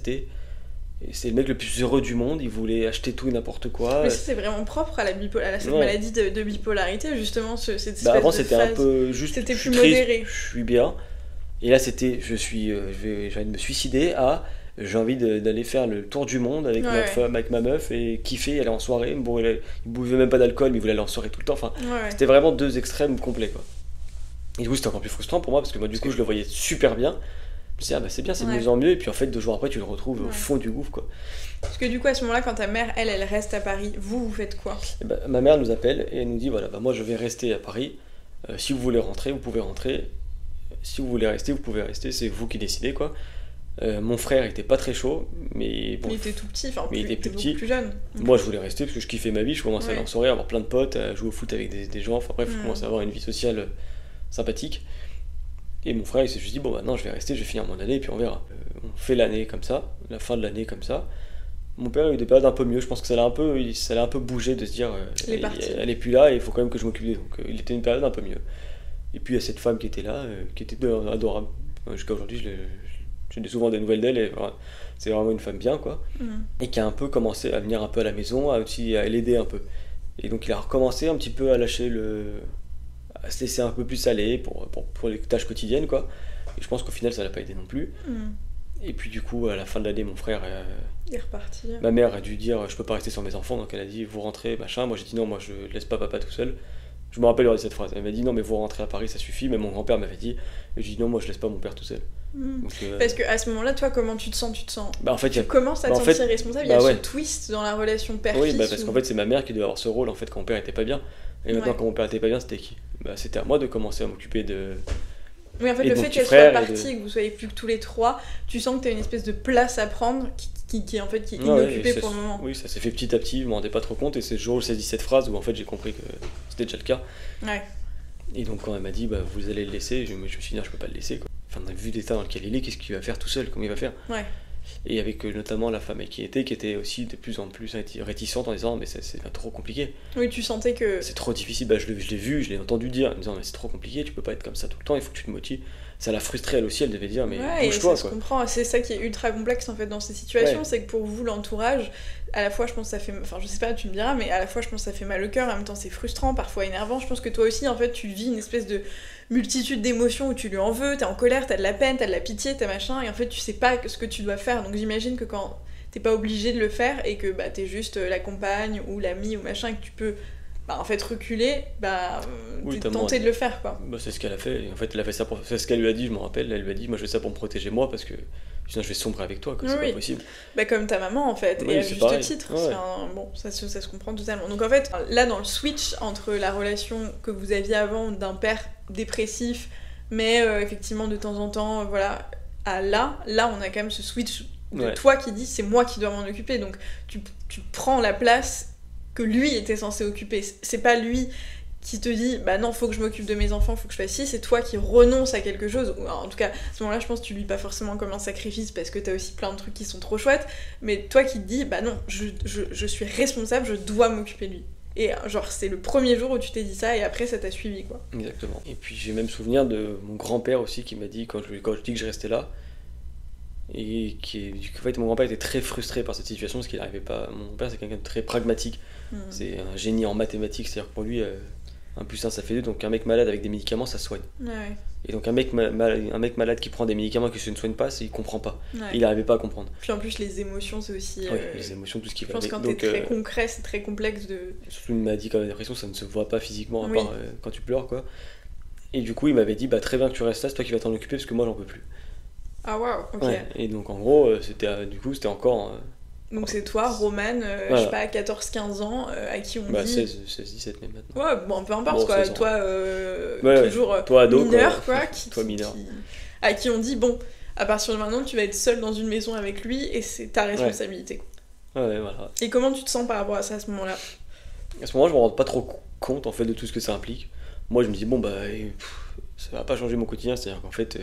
le mec le plus heureux du monde, il voulait acheter tout et n'importe quoi. Mais ça, c'est vraiment propre à cette Ouais. maladie de bipolarité, justement, cette espèce Bah avant de c'était un phase. peu juste C'était je suis plus triste, modéré. je suis bien. Et là c'était j'ai envie de me suicider à j'ai envie d'aller faire le tour du monde avec ma Ouais. femme, avec ma meuf et kiffer, aller en soirée. Bon, il buvait même pas d'alcool, mais il voulait aller en soirée tout le temps. Enfin, Ouais. c'était vraiment deux extrêmes complets quoi. Et du coup c'était encore plus frustrant pour moi parce que moi du coup je le voyais super bien. Je me disais ah bah c'est bien, c'est de Ouais. mieux en mieux. Et puis en fait 2 jours après tu le retrouves au Ouais. fond du gouffre quoi. Parce que du coup, à ce moment-là, quand ta mère, elle reste à Paris, vous faites quoi? Et bah, ma mère nous appelle et elle nous dit voilà, bah, moi je vais rester à Paris. Si vous voulez rentrer, vous pouvez rentrer. Si vous voulez rester, vous pouvez rester. C'est vous qui décidez quoi. Mon frère était pas très chaud, mais bon. Il était tout petit, enfin, Mais il était t'es plus petit. beaucoup plus jeune. Moi je voulais rester parce que je kiffais ma vie. Je commençais à aller en Ouais. soirée, à avoir plein de potes, à jouer au foot avec des gens. Enfin bref, je commençais à avoir une vie sociale sympathique. Et mon frère il s'est juste dit bon bah non, je vais rester, je vais finir mon année et puis on verra. On fait l'année comme ça, la fin de l'année comme ça. Mon père a eu des périodes un peu mieux, je pense que ça l'a un peu bougé de se dire Elle est partie. elle est plus là et il faut quand même que je m'occupe d'elle. Donc il était une période un peu mieux. Et puis il y a cette femme qui était là, qui était adorable. Jusqu'à aujourd'hui, j'ai souvent des nouvelles d'elle et voilà, c'est vraiment une femme bien quoi. Mhm. Et qui a un peu commencé à venir un peu à la maison, aussi à l'aider un peu. Et donc il a recommencé un petit peu à lâcher à se laisser un peu plus aller pour les tâches quotidiennes quoi. Et je pense qu'au final ça l'a pas aidé non plus. Mhm. Et puis du coup à la fin de l'année mon frère Il est reparti. ma mère a dû dire je peux pas rester sans mes enfants, donc elle a dit vous rentrez machin. Moi j'ai dit non, moi je laisse pas papa tout seul. Je me rappelle de cette phrase, elle m'a dit non mais vous rentrez à Paris ça suffit. Mais mon grand-père m'avait dit, et j'ai dit non moi je laisse pas mon père tout seul. Mhm. Donc, Parce que à ce moment-là, toi, comment tu te sens? bah en fait il y a Tu commences à bah, te en fait, sentir responsable, il y bah a ouais. ce twist dans la relation père-fils. Oui, bah parce où- qu'en fait c'est ma mère qui devait avoir ce rôle en fait quand mon père était pas bien. Et maintenant Ouais. quand mon père était pas bien, c'était qui? Bah c'était à moi de commencer à m'occuper Oui, en fait, et le de mon fait petit qu'elle soit frère partie et que vous soyez plus que tous les trois, tu sens que t'as une espèce de place à prendre qui en fait qui est Ouais, inoccupée pour le moment. oui, ça s'est fait petit à petit, je m'en rendais pas trop compte, et c'est le jour où j'ai dit cette phrase où en fait j'ai compris que c'était déjà le cas. Ouais. Et donc quand elle m'a dit bah vous allez le laisser, je me suis dit non, je peux pas le laisser quoi. Enfin, vu l'état dans lequel il est, qu'est-ce qu'il va faire tout seul, comment il va faire? Ouais. Et avec notamment la femme avec qui qui était aussi de plus en plus réticente en disant mais c'est trop compliqué, Oui, tu sentais que. c'est trop difficile, bah, je l'ai vu, je l'ai entendu dire en me disant mais c'est trop compliqué, tu peux pas être comme ça tout le temps, il faut que tu te motives. Ça l'a frustrée elle aussi, elle devait dire mais Ouais, et bouge-toi ça se quoi. comprend. C'est ça qui est ultra complexe en fait dans ces situations, Ouais. c'est que pour vous, l'entourage, à la fois je pense que ça fait. Enfin, je sais pas, tu me diras, mais à la fois je pense que ça fait mal au cœur, en même temps c'est frustrant, parfois énervant. Je pense que toi aussi, en fait, tu vis une espèce de multitude d'émotions où tu lui en veux, t'es en colère, t'as de la peine, t'as de la pitié, t'as machin, et en fait tu sais pas ce que tu dois faire. Donc j'imagine que quand t'es pas obligé de le faire et que bah, t'es juste la compagne ou l'ami ou machin, et que tu peux bah, en fait reculer, bah Oui, t'es t'as tenté de le faire quoi. Bah, c'est ce qu'elle a fait. Et en fait, elle a fait ça pour. C'est ce qu'elle lui a dit, je me rappelle. Elle lui a dit moi, je fais ça pour me protéger moi parce que sinon, je vais sombrer avec toi, quoi. C'est Oui. pas possible. Bah comme ta maman en fait, Oui, et à c'est juste pareil. titre. Ouais. Bon, ça se comprend totalement. Donc en fait, là dans le switch entre la relation que vous aviez avant d'un père dépressif, mais effectivement de temps en temps, voilà, à là on a quand même ce switch de Ouais. toi qui dit c'est moi qui dois m'en occuper. Donc tu prends la place que lui était censé occuper. C'est pas lui qui te dit bah non faut que je m'occupe de mes enfants, faut que je fasse ci, c'est toi qui renonces à quelque chose. Ou, en tout cas à ce moment là je pense que tu le vis pas forcément comme un sacrifice parce que t'as aussi plein de trucs qui sont trop chouettes, mais toi qui te dis bah non je suis responsable, je dois m'occuper de lui. Et genre c'est le premier jour où tu t'es dit ça et après ça t'a suivi quoi. Exactement. Et puis, j'ai même souvenir de mon grand-père aussi qui m'a dit, quand je dis que je restais là, et en fait, mon grand-père était très frustré par cette situation parce qu'il n'arrivait pas. Mon père, c'est quelqu'un de très pragmatique. C'est un génie en mathématiques, c'est-à-dire que pour lui, 1 plus 1 ça fait 2, donc un mec malade avec des médicaments ça se soigne. Ouais. Et donc un mec malade qui prend des médicaments et qui ne soigne pas, il comprend pas. Ouais. Il n'arrivait pas à comprendre. Puis en plus les émotions c'est aussi. Les émotions, tout ce qui Je va pense avec. que quand t'es très concret c'est très complexe de. Surtout une maladie comme la dépression, ça ne se voit pas physiquement à Oui. part quand tu pleures quoi. Et du coup il m'avait dit bah très bien que tu restes là, c'est toi qui vas t'en occuper parce que moi j'en peux plus. Ah waouh, ok. Ouais. Et donc en gros c'était encore Donc c'est toi, Romane, je Voilà. sais pas, 14-15 ans, à qui on bah, dit... 16-17 mais maintenant. Ouais, bon, peu importe, Bon, quoi. 16 ans. Toi, Ouais, toujours toi, ado, mineur, quoi. quoi. Toi, mineur. À qui on dit, bon, à partir de maintenant, tu vas être seul dans une maison avec lui et c'est ta responsabilité. Ouais, voilà. Et comment tu te sens par rapport à ça, à ce moment-là? À ce moment-là, je me rends pas trop compte en fait de tout ce que ça implique. Moi, je me dis bon bah ça va pas changer mon quotidien, c'est-à-dire qu'en fait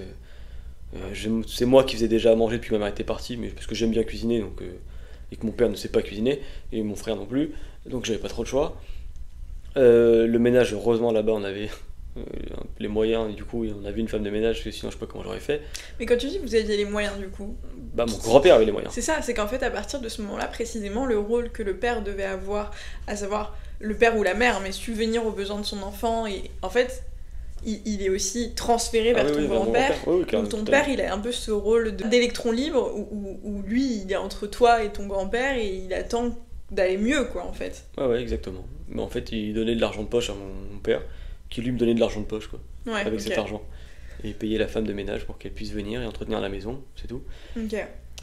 c'est moi qui faisais déjà à manger depuis que ma mère était partie, mais parce que j'aime bien cuisiner donc et que mon père ne sait pas cuisiner et mon frère non plus, donc j'avais pas trop de choix. Le ménage, heureusement là-bas on avait les moyens, et du coup on avait une femme de ménage, parce que sinon je sais pas comment j'aurais fait. Mais quand tu dis que vous aviez les moyens, du coup... Bah mon grand-père avait les moyens. C'est ça, c'est qu'en fait, à partir de ce moment-là, précisément, le rôle que le père devait avoir, à savoir le père ou la mère, mais subvenir aux besoins de son enfant, et en fait, il est aussi transféré vers ton grand-père. Oui, donc ton père, il a un peu ce rôle d'électron libre, où lui, il est entre toi et ton grand-père, et il attend d'aller mieux, quoi, en fait. Ouais, exactement. Mais en fait, il donnait de l'argent de poche à mon père, qui lui me donnait de l'argent de poche, quoi, Ouais, avec ok. cet argent. Et il payait la femme de ménage pour qu'elle puisse venir et entretenir la maison, c'est tout. Ok.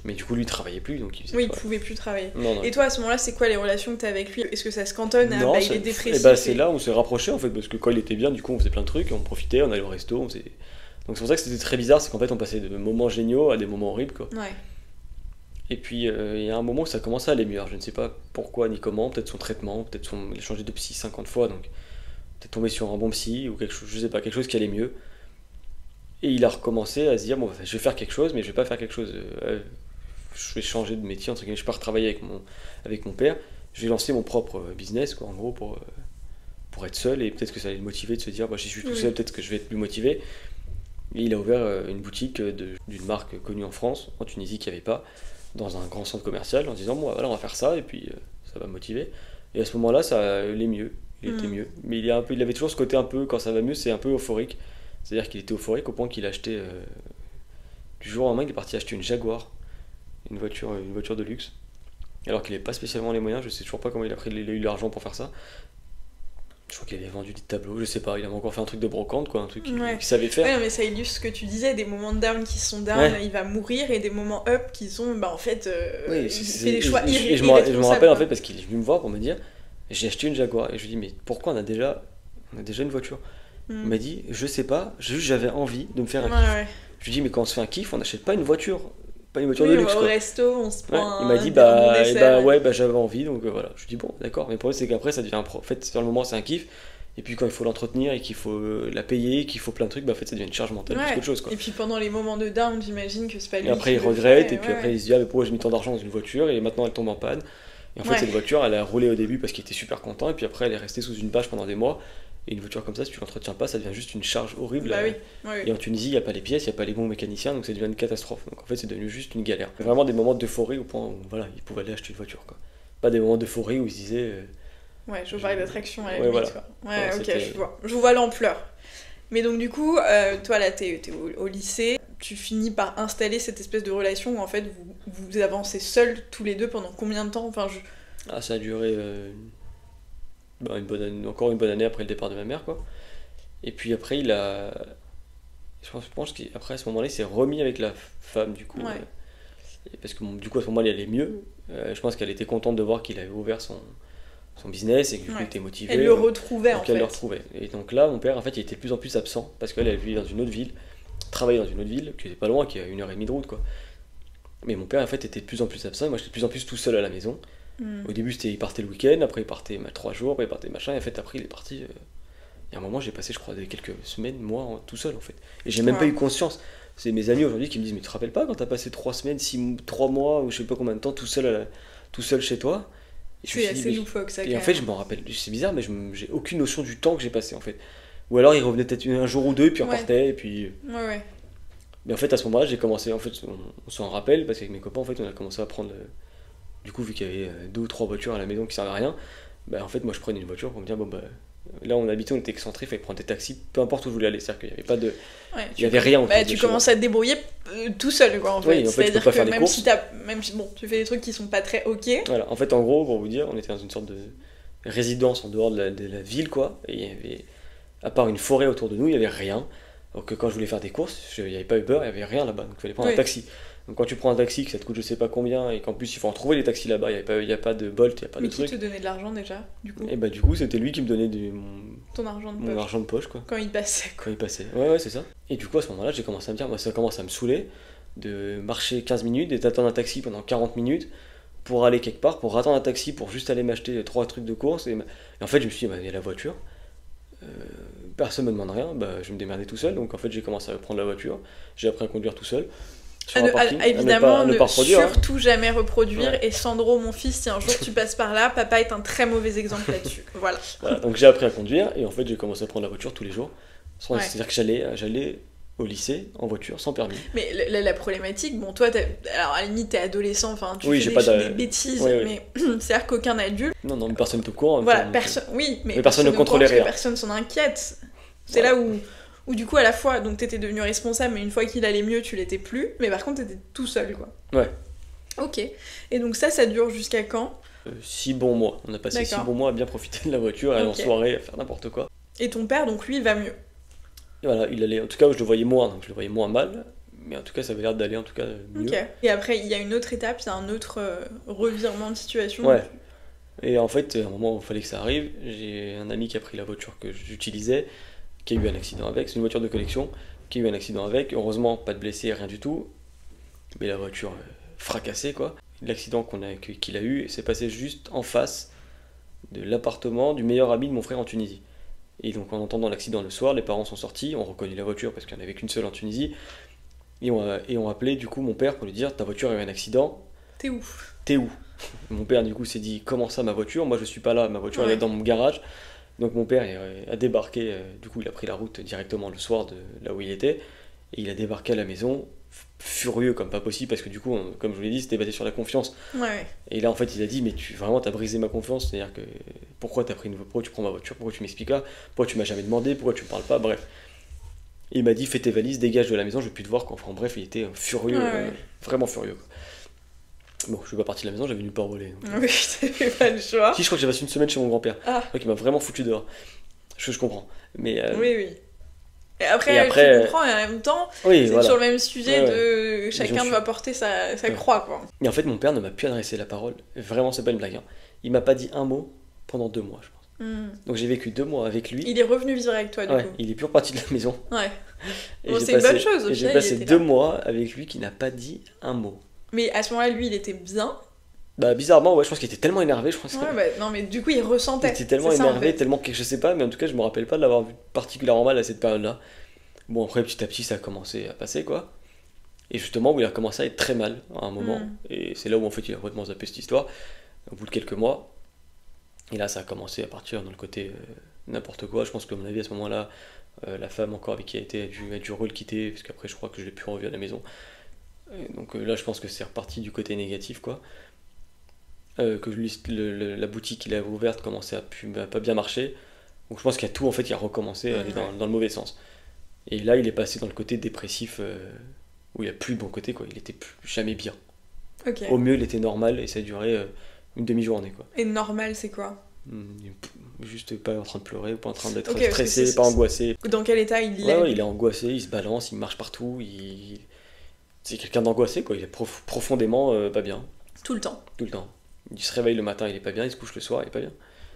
Mais du coup, lui, il travaillait plus, donc il faisait Oui, il pas. pouvait plus travailler. Non. Et toi, à ce moment-là, c'est quoi les relations que t'as avec lui? Est-ce que ça se cantonne à Non, il est dépressif? et bah, c'est là où on s'est rapprochés, en fait, parce que quand il était bien, du coup, on faisait plein de trucs, on profitait, on allait au resto, donc c'est pour ça que c'était très bizarre, c'est qu'en fait, on passait de moments géniaux à des moments horribles, quoi. Ouais. Et puis, il y a un moment où ça commençait à aller mieux. Alors, je ne sais pas pourquoi ni comment, peut-être son traitement, il a changé de psy 50 fois, donc peut-être tombé sur un bon psy ou quelque chose, je sais pas, quelque chose qui allait mieux. Et il a recommencé à se dire, bon, je vais faire quelque chose, mais je vais pas faire quelque chose. Je vais changer de métier, entre guillemets, je vais pas retravailler avec mon père. Je vais lancer mon propre business, quoi, en gros, pour être seul, et peut-être que ça allait le motiver de se dire, bah, si je suis tout seul, peut-être que je vais être plus motivé. Et il a ouvert une boutique d'une marque connue en France, en Tunisie, qu'il n'y avait pas, dans un grand centre commercial, en disant, bon, voilà, on va faire ça, et puis ça va me motiver. Et à ce moment-là, ça allait mieux. Il était mieux. Mais il avait toujours ce côté un peu, quand ça va mieux, c'est un peu euphorique. C'est-à-dire qu'il était euphorique au point qu'il a acheté, du jour au lendemain, il est parti acheter une Jaguar, une voiture de luxe, alors qu'il n'avait pas spécialement les moyens. Je sais toujours pas comment il a eu l'argent pour faire ça. Je crois qu'il avait vendu des tableaux, je sais pas, il avait encore fait un truc de brocante, quoi, un truc qu'il savait faire. Ouais, non, mais ça illustre ce que tu disais, des moments down qui sont down, il va mourir, et des moments up qui sont, bah en fait, il fait des choix irresponsables. Et je me rappelle en fait, parce qu'il est venu me voir pour me dire, j'ai acheté une Jaguar, et je lui dis, mais pourquoi on a déjà une voiture? Il m'a dit, je sais pas, juste j'avais envie de me faire un kiff. Ouais. Je lui dis, mais quand on se fait un kiff, on n'achète pas une voiture. Pas une voiture Oui, de on luxe, va au quoi. resto, on se prend Il m'a dit, un bon dessert. ouais, j'avais envie, donc voilà. Je lui dis, bon, d'accord. Mais le problème, c'est qu'après, ça devient en fait, sur le moment, c'est un kiff. Et puis quand il faut l'entretenir et qu'il faut la payer, qu'il faut plein de trucs, bah en fait, ça devient une charge mentale plus qu'autre chose, quoi. Et puis pendant les moments de down, j'imagine que c'est pas lui. Et après, il regrette, et puis après, il se dit, ah, mais pourquoi j'ai mis tant d'argent dans une voiture, et maintenant elle tombe en panne. Et en fait, cette voiture, elle a roulé au début parce qu'il était super content, et puis après, elle est restée sous une bâche pendant des mois. Et une voiture comme ça, si tu l'entretiens pas, ça devient juste une charge horrible. Bah oui. Et en Tunisie, il n'y a pas les pièces, il n'y a pas les bons mécaniciens, donc ça devient une catastrophe. Donc en fait, c'est devenu juste une galère. Vraiment des moments d'euphorie au point où voilà, il pouvait aller acheter une voiture, quoi. Pas des moments d'euphorie où il se disait. Ouais, je parlais d'attraction à la ouais, limite, voilà. quoi. Ouais, Voilà, ok, je vois. Je vois l'ampleur. Mais donc du coup, toi là, t'es au lycée, tu finis par installer cette espèce de relation où en fait vous avancez seuls tous les deux pendant combien de temps? Enfin, Ah, ça a duré encore une bonne année après le départ de ma mère, quoi. Et puis après, je pense qu'après, à ce moment-là, il s'est remis avec la femme, du coup. Parce que du coup, à ce moment-là, il allait mieux. Je pense qu'elle était contente de voir qu'il avait ouvert son business et que du coup, il était motivé. Elle le retrouvait, en fait. Elle le retrouvait. Et donc là, mon père, en fait, il était de plus en plus absent parce qu'elle vivait dans une autre ville, travaillait dans une autre ville, qui était pas loin, qui est à 1h30 de route, quoi. Mais mon père, en fait, était de plus en plus absent et moi, j'étais de plus en plus tout seul à la maison. Au début, il partait le week-end, après, il partait 3 jours, après, il partait machin, et en fait, après, il est parti. Il y a un moment, j'ai passé, je crois, quelques semaines, mois, tout seul, en fait. Et j'ai même pas eu conscience. C'est mes amis aujourd'hui qui me disent, mais tu te rappelles pas quand t'as passé 3 semaines, 3 mois, ou je sais pas combien de temps, tout seul chez toi? C'est assez loufoque, ça. Et en fait, je m'en rappelle, c'est bizarre, mais j'ai aucune notion du temps que j'ai passé, en fait. Ou alors, il revenait peut-être un jour ou deux, et puis on partait, et puis. Ouais. Mais en fait, à ce moment-là, j'ai commencé, en fait, on s'en rappelle, parce qu'avec mes copains, en fait, on a commencé à prendre. Du coup, vu qu'il y avait 2 ou 3 voitures à la maison qui servaient à rien, bah en fait, moi je prenais une voiture pour me dire, bon bah. Là, on habitait, on était excentré, il fallait prendre des taxis, peu importe où je voulais aller. C'est-à-dire qu'il n'y avait pas de. Il y avait rien en fait. Tu commences à te débrouiller tout seul, quoi, en fait. Oui, en fait, c'est-à-dire que même si bon, tu fais des trucs qui sont pas très ok. Voilà, en fait, en gros, pour vous dire, on était dans une sorte de résidence en dehors de la ville, quoi. Et il y avait, à part une forêt autour de nous, il n'y avait rien. Donc quand je voulais faire des courses, il n'y avait pas Uber, il n'y avait rien là-bas. Donc il fallait prendre un taxi. Donc quand tu prends un taxi, que ça te coûte je sais pas combien, et qu'en plus il faut en trouver les taxis là-bas, il n'y a pas de Bolt, il n'y a pas de truc. Mais qui te donnait de l'argent déjà, du coup? Et bah du coup, c'était lui qui me donnait ton argent de poche. Mon argent de poche, quoi. Quand il passait, quoi. Quand il passait. Ouais, c'est ça. Et du coup, à ce moment-là, j'ai commencé à me dire, moi ça commence à me saouler de marcher 15 minutes et d'attendre un taxi pendant 40 minutes pour aller quelque part, pour attendre un taxi, pour juste aller m'acheter 3 trucs de course. Et en fait, je me suis dit, bah, il y a la voiture. Personne me demande rien, bah, je vais me démerder tout seul. Donc en fait, j'ai commencé à prendre la voiture. J'ai appris à conduire tout seul. Évidemment, ne surtout jamais reproduire. Ouais. Et Sandro, mon fils, si un jour tu passes par là, papa est un très mauvais exemple là-dessus. Voilà. Donc j'ai appris à conduire et en fait j'ai commencé à prendre la voiture tous les jours. C'est-à-dire que j'allais au lycée en voiture sans permis. Mais la problématique, bon, toi, alors à la limite t'es adolescent, enfin tu fais des bêtises, mais c'est-à-dire qu'aucun adulte. Non, mais personne te court. Voilà, mais personne ne contrôlait rien. Personne s'en inquiète. C'est là où du coup à la fois donc t'étais devenu responsable, mais une fois qu'il allait mieux tu l'étais plus, mais par contre t'étais tout seul, quoi. Ouais. Ok. Et donc ça dure jusqu'à quand? 6 bons mois. On a passé 6 bons mois à bien profiter de la voiture, à aller en soirée, à faire n'importe quoi. Et ton père, donc lui, il va mieux? Et voilà, il allait. En tout cas, je le voyais moins, donc je le voyais moins mal, mais en tout cas ça avait l'air d'aller en tout cas mieux. Ok. Et après il y a une autre étape, il y a un autre revirement de situation. Ouais. Et en fait, à un moment où il fallait que ça arrive, j'ai un ami qui a pris la voiture que j'utilisais, qui a eu un accident avec. C'est une voiture de collection, qui a eu un accident avec. Heureusement, pas de blessés, rien du tout. Mais la voiture fracassée, quoi. L'accident qu'il a eu s'est passé juste en face de l'appartement du meilleur ami de mon frère en Tunisie. Et donc, en entendant l'accident le soir, les parents sont sortis, ont reconnu la voiture parce qu'il n'y en avait qu'une seule en Tunisie. Et ont appelé du coup mon père pour lui dire, ta voiture a eu un accident. T'es où? Mon père du coup s'est dit, comment ça ma voiture? Moi je suis pas là, ma voiture elle est dans mon garage. Donc mon père a débarqué, du coup il a pris la route directement le soir de là où il était, et il a débarqué à la maison, furieux comme pas possible, parce que du coup, comme je vous l'ai dit, c'était basé sur la confiance. Ouais. Et là en fait il a dit, mais vraiment t'as brisé ma confiance, c'est-à-dire que pourquoi tu prends ma voiture, pourquoi tu m'expliques pas, pourquoi tu m'as jamais demandé, pourquoi tu me parles pas, bref. Et il m'a dit, fais tes valises, dégage de la maison, je veux plus te voir, quoi. Enfin bref, il était furieux, vraiment furieux, quoi. Bon, je suis pas parti de la maison, j'avais nulle part où aller. Oui, t'avais pas le choix. Si, je crois que j'ai passé une semaine chez mon grand-père. Donc il m'a vraiment foutu dehors. Je comprends. Mais, oui. Et après, je comprends, et en même temps, c'est sur le même sujet de chacun doit porter sa croix, quoi. Et en fait, mon père ne m'a plus adressé la parole. Vraiment, c'est pas une blague. Hein. Il m'a pas dit un mot pendant 2 mois, je pense. Donc j'ai vécu 2 mois avec lui. Il est revenu vivre avec toi, du coup. Il est plus reparti de la maison. Ouais. Et Bon, c'est une bonne chose, au et j'ai final, passé il était 2 là. mois avec lui qui n'a pas dit un mot. Mais à ce moment-là, lui, il était bien. Bah bizarrement, ouais, je pense qu'il était tellement énervé, je crois que Ouais, bah, non, mais du coup, il ressentait. il était tellement C'est ça, en énervé, fait. tellement que je sais pas, mais en tout cas, je me rappelle pas de l'avoir vu particulièrement mal à cette période-là. Bon, après, petit à petit, ça a commencé à passer, quoi. Et justement, où il a commencé à être très mal à un moment. Et c'est là où, en fait, il a complètement zappé cette histoire. Au bout de quelques mois. Et là, ça a commencé à partir dans le côté n'importe quoi. Je pense que, à mon avis, à ce moment-là, la femme encore avec qui a dû le quitter, parce qu'après, je crois que je l'ai plus revu à la maison. Et donc là, je pense que c'est reparti du côté négatif, quoi. Que lui, la boutique qu'il avait ouverte commençait à pas bien marcher. Donc je pense qu'il y a tout en fait qui a recommencé à aller dans le mauvais sens. Et là il est passé dans le côté dépressif où il n'y a plus de bon côté quoi. Il était plus jamais bien. Ok. Au mieux il était normal et ça a duré une demi-journée quoi. Et normal, c'est quoi? Juste pas en train de pleurer, pas en train d'être Ok, parce que stressé, pas angoissé. Dans quel état il Ouais, est? il est angoissé, il se balance, il marche partout. C'est quelqu'un d'angoissé quoi. Il est profondément pas bien. Tout le temps. Tout le temps. Il se réveille le matin, il est pas bien, il se couche le soir, il est pas bien.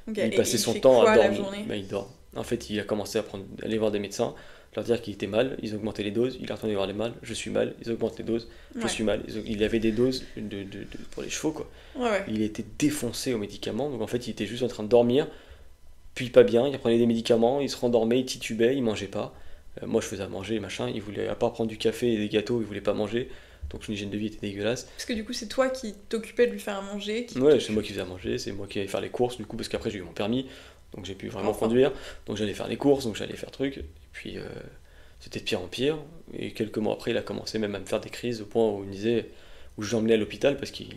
Ok. Il Et passait son fait temps quoi à la dormir. journée? Il dort. En fait, il a commencé à aller voir des médecins, leur dire qu'il était mal, ils augmentaient les doses, il est retourné voir les mal, je suis mal, ils augmentent les doses, je suis mal. Il avait des doses pour les chevaux, quoi. Ouais. Il était défoncé aux médicaments, donc en fait, il était juste en train de dormir, puis pas bien, il prenait des médicaments, il se rendormait, il titubait, il mangeait pas. Moi, je faisais à manger, machin, il voulait, à part prendre du café et des gâteaux, il voulait pas manger, donc son hygiène de vie était dégueulasse. Parce que du coup, c'est toi qui t'occupais de lui faire à manger. Ouais, c'est moi qui faisais à manger, c'est moi qui allais faire les courses, du coup, parce qu'après j'ai eu mon permis, donc j'ai pu vraiment conduire, donc j'allais faire les courses, donc j'allais faire trucs, et puis c'était de pire en pire, et quelques mois après, il a commencé même à me faire des crises au point où il me disait, où je l'emmenais à l'hôpital parce qu'il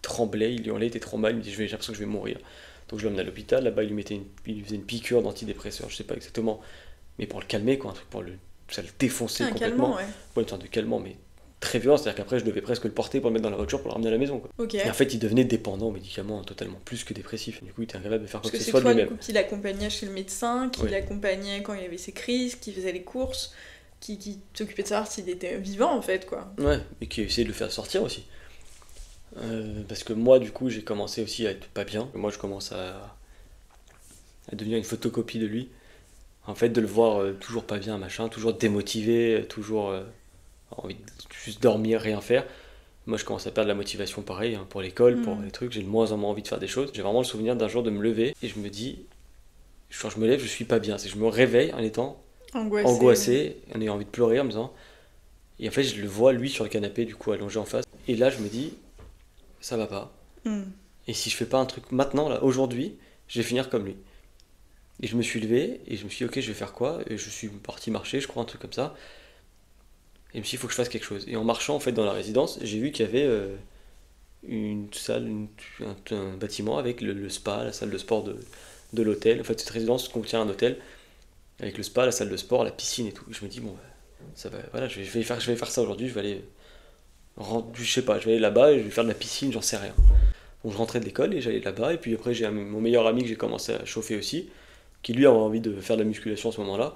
tremblait, il hurlait, il était trop mal, il me disait j'ai l'impression que je vais mourir. Donc je l'emmenais à l'hôpital, là-bas il lui faisait une piqûre d'antidépresseur, je sais pas exactement, mais pour le calmer, quoi, un truc ça le défonçait complètement. Calmant, ouais. Ouais, une sorte de calmant, mais très violent, c'est-à-dire qu'après je devais presque le porter pour le mettre dans la voiture pour le ramener à la maison, quoi. Ok. Et en fait il devenait dépendant aux médicaments totalement, plus que dépressif. Du coup il était incapable de faire quoi Parce que que ce c'est soit de toi du lui-même. coup qui l'accompagnait chez le médecin, qui Oui. l'accompagnait quand il avait ses crises, qui faisait les courses, qui s'occupait de savoir s'il était vivant en fait quoi. Ouais, et qui essayait de le faire sortir aussi. Parce que moi du coup j'ai commencé aussi à être pas bien. Moi je commence à devenir une photocopie de lui. En fait de le voir toujours pas bien, machin, toujours démotivé, toujours envie de juste dormir, rien faire. Moi je commence à perdre la motivation pareil hein, pour l'école, pour les trucs, j'ai de moins en moins envie de faire des choses. J'ai vraiment le souvenir d'un jour de me lever et je me dis, quand je me lève je suis pas bien, c'est que je me réveille en étant angoissé, en ayant envie de pleurer en me disant, et en fait je le vois lui sur le canapé du coup allongé en face, et là je me dis, ça va pas. Et si je fais pas un truc maintenant, là, aujourd'hui, je vais finir comme lui. Et je me suis levé et je me suis dit ok je vais faire quoi, et je suis parti marcher je crois un truc comme ça. Et je me suis dit, il faut que je fasse quelque chose. Et en marchant en fait dans la résidence, j'ai vu qu'il y avait une salle, un bâtiment avec le spa, la salle de sport de l'hôtel. En fait, cette résidence contient un hôtel avec le spa, la salle de sport, la piscine et tout. Et je me dis, bon, ça va, voilà, je vais faire ça aujourd'hui. Je vais aller, je sais pas, je vais aller là-bas et je vais faire de la piscine, j'en sais rien. Donc je rentrais de l'école et j'allais là-bas. Et puis après, j'ai mon meilleur ami que j'ai commencé à chauffer aussi, qui lui avait envie de faire de la musculation à ce moment-là.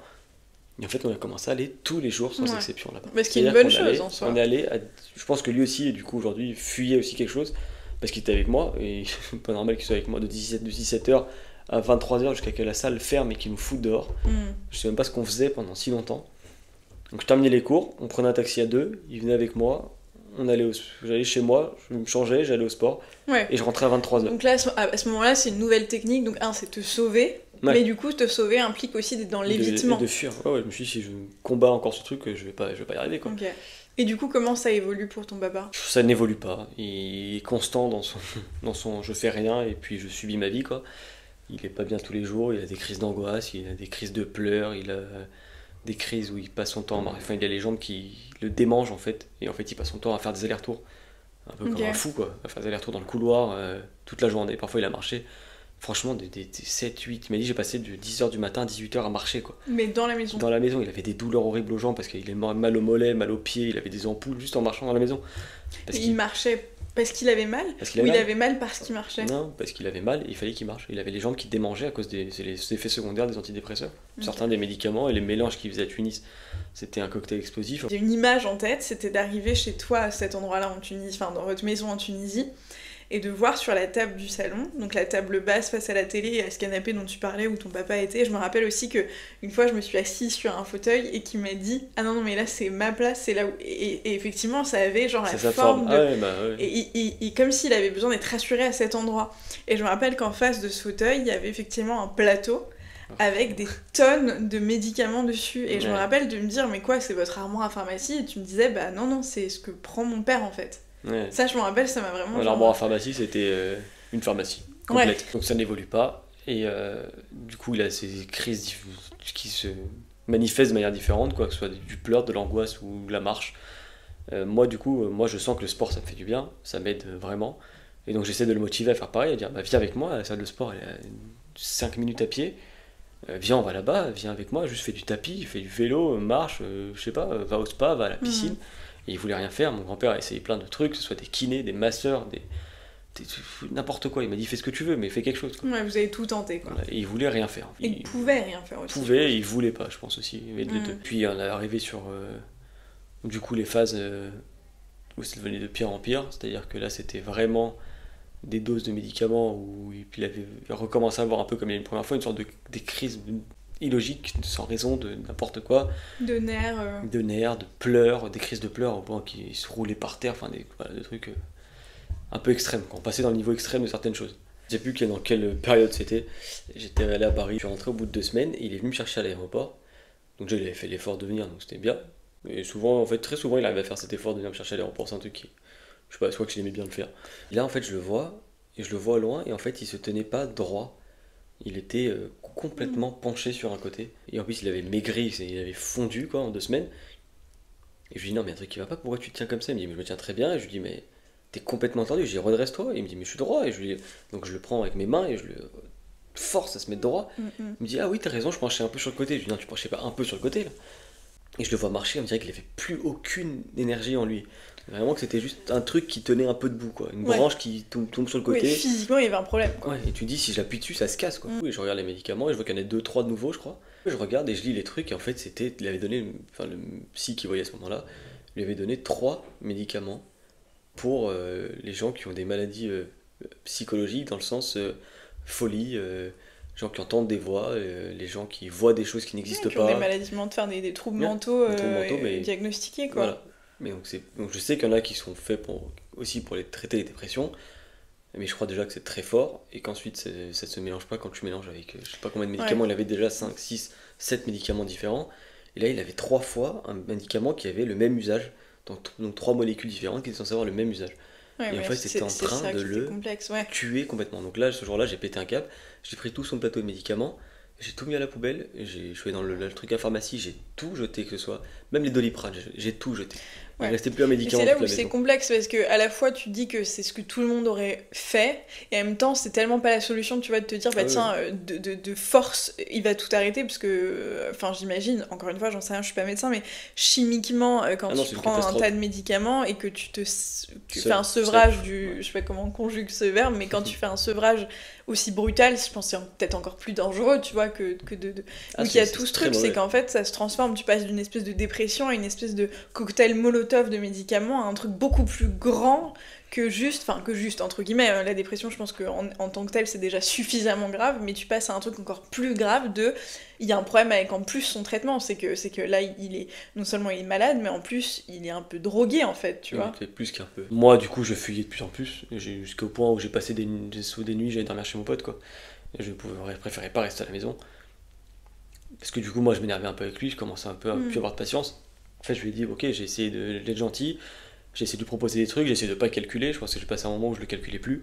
Et en fait, on a commencé à aller tous les jours sans exception là-bas. Mais ce qui est une bonne chose en soi. On est allé je pense que lui aussi, du coup, aujourd'hui, fuyait aussi quelque chose parce qu'il était avec moi. Et c'est pas normal qu'il soit avec moi de 17h à 23h jusqu'à que la salle ferme et qu'il nous foute dehors. Je sais même pas ce qu'on faisait pendant si longtemps. Donc je terminais les cours, on prenait un taxi à deux, il venait avec moi, j'allais chez moi, je me changeais, j'allais au sport et je rentrais à 23h. Donc là, à ce moment-là, c'est une nouvelle technique. Donc c'est te sauver. Mais du coup, te sauver implique aussi d'être dans l'évitement. De fuir. Ouais, je me suis dit, si je combats encore ce truc, je vais pas y arriver, quoi. Okay. Et du coup, comment ça évolue pour ton papa? Ça n'évolue pas. Il est constant dans son je fais rien et puis je subis ma vie, quoi. Il est pas bien tous les jours, il a des crises d'angoisse, il a des crises de pleurs, il a des crises où il passe son temps enfin, il a les jambes qui le démangent, en fait. Et en fait, il passe son temps à faire des allers-retours. Un peu comme un fou, quoi. À faire des allers-retours dans le couloir toute la journée. Parfois, il a marché. Franchement, des 7, 8, il m'a dit j'ai passé de 10h du matin à 18h à marcher, quoi. Mais dans la maison? Dans la maison, il avait des douleurs horribles aux jambes parce qu'il avait mal au mollet, mal aux pieds, il avait des ampoules juste en marchant dans la maison. Il marchait parce qu'il avait mal? Ou il avait mal parce qu'il marchait? Non, parce qu'il avait mal et il fallait qu'il marche. Il avait les jambes qui démangeaient à cause des effets secondaires des antidépresseurs. Certains des médicaments et les mélanges qu'ils faisaient à Tunis, c'était un cocktail explosif. J'ai une image en tête, c'était d'arriver chez toi à cet endroit-là en Tunisie, enfin dans votre maison en Tunisie, et de voir sur la table du salon, donc la table basse face à la télé et à ce canapé dont tu parlais où ton papa était. Je me rappelle aussi que une fois je me suis assise sur un fauteuil et qu'il m'a dit ah non mais là c'est ma place, c'est là où et effectivement ça avait genre la forme de et comme s'il avait besoin d'être rassuré à cet endroit. Et je me rappelle qu'en face de ce fauteuil il y avait effectivement un plateau avec des tonnes de médicaments dessus et je me rappelle de me dire mais quoi, c'est votre armoire à pharmacie? Et tu me disais bah non c'est ce que prend mon père en fait. Ça je me rappelle, ça m'a vraiment l'armoire à pharmacie c'était une pharmacie complète, donc ça n'évolue pas et du coup il a ces crises qui se manifestent de manière différente, quoi, que ce soit du pleur, de l'angoisse ou de la marche. Moi du coup je sens que le sport ça me fait du bien, ça m'aide vraiment et donc j'essaie de le motiver à faire pareil, à dire bah viens avec moi, la salle de sport elle est à 5 minutes à pied. Viens, on va là-bas, viens avec moi, juste fais du tapis, fais du vélo, marche, je sais pas, va au spa, va à la piscine. Et il voulait rien faire, mon grand-père a essayé plein de trucs, que ce soit des kinés, des masseurs, n'importe quoi. Il m'a dit fais ce que tu veux, mais fais quelque chose, quoi. Ouais, vous avez tout tenté, quoi. Et il voulait rien faire. Et il pouvait rien faire aussi. Pouvait, et il voulait pas, je pense aussi. Les deux. Puis on est arrivé sur du coup les phases où ça devenait de pire en pire, c'est-à-dire que là c'était vraiment des doses de médicaments où il avait recommencé à avoir un peu comme il y a une première fois, une sorte des crises illogiques, sans raison, de n'importe quoi. De nerfs. De nerfs, de pleurs, des crises de pleurs au point qu'il se roulait par terre, enfin des trucs un peu extrêmes, quand on passait dans le niveau extrême de certaines choses. Je sais plus dans quelle période c'était, j'étais allé à Paris, je suis rentré au bout de 2 semaines et il est venu me chercher à l'aéroport, donc il avait fait l'effort de venir, donc c'était bien. Et souvent, en fait, très souvent il arrive à faire cet effort de venir me chercher à l'aéroport, c'est un truc qui... Je sais pas, je crois que j'aimais bien le faire. Et là, en fait, je le vois au loin, et en fait, il se tenait pas droit. Il était complètement penché sur un côté. Et en plus, il avait maigri, il avait fondu, quoi, en 2 semaines. Et je lui dis, non, mais il y a un truc qui va pas, pourquoi tu te tiens comme ça? Il me dit, mais je me tiens très bien. Et je lui dis, mais t'es complètement tendu. Je lui dis, redresse-toi. Et il me dit, mais je suis droit. Et je lui dis, donc je le prends avec mes mains et je le force à se mettre droit. Il me dit, ah oui, t'as raison, je penchais un peu sur le côté. Je lui dis, non, tu penchais pas un peu sur le côté, là. Et je le vois marcher, on dirait qu'il avait plus aucune énergie en lui. Vraiment que c'était juste un truc qui tenait un peu debout, quoi. Une branche qui tombe sur le côté. Oui, physiquement, il y avait un problème, quoi. Ouais, et tu dis, si j'appuie dessus, ça se casse, quoi. Et je regarde les médicaments et je vois qu'il y en a 2-3 de nouveaux, je crois. Je regarde et je lis les trucs et en fait, il avait donné, enfin, le psy qui voyait à ce moment-là, lui avait donné 3 médicaments pour les gens qui ont des maladies psychologiques, dans le sens folie, gens qui entendent des voix, les gens qui voient des choses qui n'existent qui pas. Ont des maladies mentales, des troubles mentaux, mais diagnostiqués, quoi. Voilà. Mais donc je sais qu'il y en a qui sont faits aussi pour traiter les dépressions, mais je crois déjà que c'est très fort et qu'ensuite ça ne se mélange pas quand tu mélanges avec je sais pas combien de médicaments. Il avait déjà 5, 6, 7 médicaments différents, et là il avait 3 fois un médicament qui avait le même usage, donc 3 molécules différentes qui étaient censées avoir le même usage. Et en fait c'était en train de le tuer complètement. Donc là, ce jour-là, j'ai pété un câble, j'ai pris tout son plateau de médicaments, j'ai tout mis à la poubelle, je suis allé dans le truc à pharmacie, j'ai tout jeté, que ce soit, même les Doliprane, j'ai tout jeté. Il ne restait plus un médicament. Et c'est là où c'est complexe, parce que à la fois tu dis que c'est ce que tout le monde aurait fait, et en même temps c'est tellement pas la solution, tu vois, de te dire bah tiens, de force il va tout arrêter, parce que, enfin j'imagine, encore une fois j'en sais rien, je suis pas médecin, mais chimiquement quand tu prends un tas de médicaments et que tu fais un sevrage je sais pas comment on conjugue ce verbe, mais quand tu fais un sevrage aussi brutal, je pense que c'est peut-être encore plus dangereux, tu vois, que donc il y a tout ce truc, c'est qu'en fait ça se transforme, tu passes d'une espèce de dépression à une espèce de cocktail molotov de médicaments à un truc beaucoup plus grand que juste entre guillemets, la dépression je pense qu'en tant que telle c'est déjà suffisamment grave, mais tu passes à un truc encore plus grave il y a un problème avec en plus son traitement, c'est que là il est, non seulement il est malade, mais en plus il est un peu drogué en fait, tu vois. C'est plus qu'un peu. Moi du coup je fuyais de plus en plus, jusqu'au point où j'ai passé des nuits, j'allais dormir chez mon pote, quoi. Et je préférais pas rester à la maison. Parce que du coup moi je m'énervais un peu avec lui, je commençais un peu à plus avoir de patience. En fait, je lui ai dit, ok, j'ai essayé d'être gentil, j'ai essayé de lui proposer des trucs, j'ai essayé de pas calculer, je pense que j'ai passé un moment où je le calculais plus.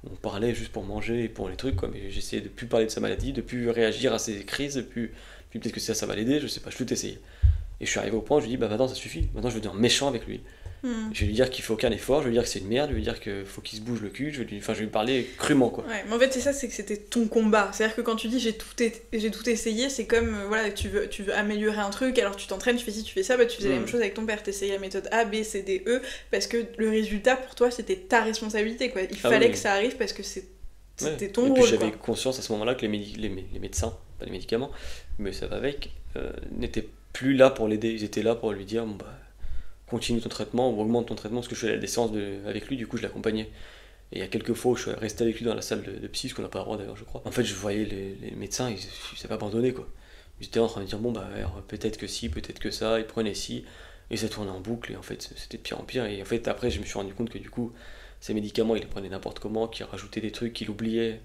On parlait juste pour manger et pour les trucs, quoi, mais j'ai essayé de plus parler de sa maladie, de plus réagir à ses crises, de plus peut-être que ça va l'aider, je sais pas, je vais tout essayer. Et je suis arrivé au point où je lui ai dit, bah maintenant ça suffit, maintenant je veux devenir méchant avec lui. Je vais lui dire qu'il fait aucun effort, je vais lui dire que c'est une merde, je vais lui dire qu'il faut qu'il se bouge le cul, je vais lui parler crûment, quoi. Ouais, mais en fait c'est ça, c'est que c'était ton combat. C'est-à-dire que quand tu dis j'ai tout essayé, c'est comme voilà, tu veux améliorer un truc, alors tu t'entraînes, tu fais ci, tu fais ça, bah tu faisais la même chose avec ton père, t'essayais la méthode A, B, C, D, E, parce que le résultat pour toi c'était ta responsabilité, quoi. Il fallait que ça arrive parce que c'était ton rôle. Et puis j'avais conscience à ce moment-là que les médecins, pas les médicaments, mais ça va avec, n'étaient plus là pour l'aider, ils étaient là pour lui dire bon bah continue ton traitement ou augmente ton traitement, parce que je faisais des séances avec lui, du coup je l'accompagnais. Et il y a quelques fois où je suis resté avec lui dans la salle de psy, ce qu'on n'a pas le droit d'ailleurs, je crois. En fait, je voyais les médecins, ils s'avaient abandonné, quoi. Ils étaient en train de dire, bon, bah, alors, peut-être que si, peut-être que ça, ils prenaient ci, et ça tournait en boucle, et en fait, c'était de pire en pire. Et en fait, après, je me suis rendu compte que du coup, ces médicaments, il les prenait n'importe comment, qu'il rajoutait des trucs, qu'il oubliait.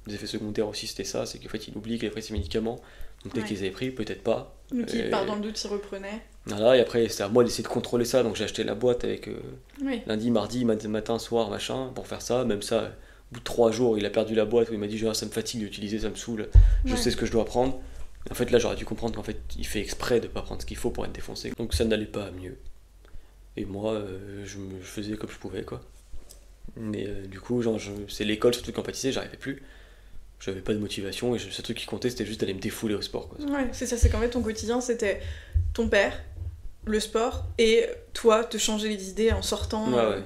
Les effets secondaires aussi, c'était ça, c'est qu'en fait, il oublie qu'il avait pris ces médicaments. Donc peut-être qu'ils avaient pris, peut-être pas. Donc il part dans le doute, il reprenait. Voilà, et après, c'était à moi d'essayer de contrôler ça, donc j'ai acheté la boîte avec lundi, mardi, matin, soir, machin, pour faire ça. Même ça, au bout de 3 jours, il a perdu la boîte, où il m'a dit, ça me fatigue d'utiliser, ça me saoule, je sais ce que je dois prendre. En fait, là, j'aurais dû comprendre qu'en fait, il fait exprès de pas prendre ce qu'il faut pour être défoncé. Donc ça n'allait pas mieux. Et moi, je faisais comme je pouvais, quoi. Mais du coup, c'est l'école surtout qui en pâtissait, j'arrivais plus. J'avais pas de motivation et ce truc qui comptait, c'était juste d'aller me défouler au sport, quoi. Ouais, c'est ça, c'est qu'en fait, ton quotidien, c'était ton père, le sport, et toi, te changer les idées en sortant. Ouais.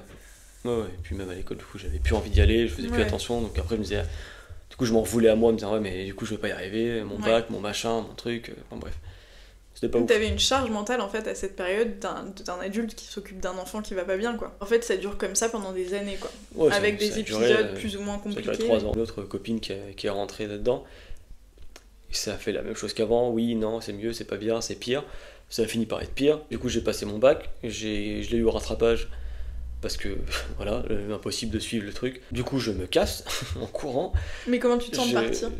Et puis même à l'école, du coup, j'avais plus envie d'y aller, je faisais plus attention, donc après, je me disais... Du coup, je m'en voulais à moi, me disant, ouais, mais du coup, je vais pas y arriver, mon bac, mon machin, mon truc, enfin bref. C'était pas ouf. T'avais une charge mentale, en fait, à cette période d'un adulte qui s'occupe d'un enfant qui va pas bien, quoi. En fait, ça dure comme ça pendant des années, quoi. Ouais, avec des épisodes plus ou moins compliqués. Ça a duré 3 ans. Une autre copine qui est rentrée là-dedans, ça a fait la même chose qu'avant, oui, non, c'est mieux, c'est pas bien, c'est pire. Ça a fini par être pire. Du coup, j'ai passé mon bac, je l'ai eu au rattrapage, parce que, voilà, impossible de suivre le truc. Du coup, je me casse en courant. Mais comment tu te sens de partir ?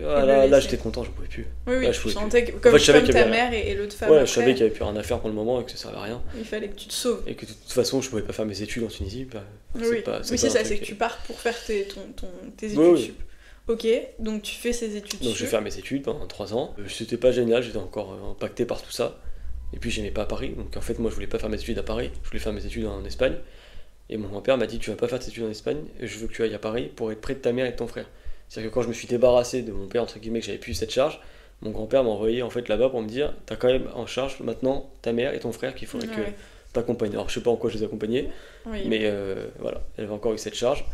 Là, j'étais content, je pouvais plus. Oui, là, je sentais que, comme ta mère et l'autre femme. Ouais, je savais qu'il n'y avait plus rien à faire pour le moment et que ça servait à rien. Il fallait que tu te sauves. Et que de toute façon, je pouvais pas faire mes études en Tunisie. C'est ça, c'est que tu pars pour faire tes études. Oui. Ok, donc tu fais ces études. Donc je vais faire mes études pendant 3 ans. C'était pas génial, j'étais encore impacté par tout ça. Et puis j'aimais pas Paris, donc en fait moi je voulais pas faire mes études à Paris, je voulais faire mes études en Espagne. Et mon grand-père m'a dit, tu vas pas faire tes études en Espagne, je veux que tu ailles à Paris pour être près de ta mère et de ton frère. C'est-à-dire que quand je me suis débarrassé de mon père, entre guillemets, que j'avais plus cette charge, mon grand-père m'a envoyé en fait là-bas pour me dire, t'as quand même en charge maintenant ta mère et ton frère qu'il faudrait que t'accompagnes. Alors je sais pas en quoi je les accompagnais, mais voilà, elle avait encore eu cette charge.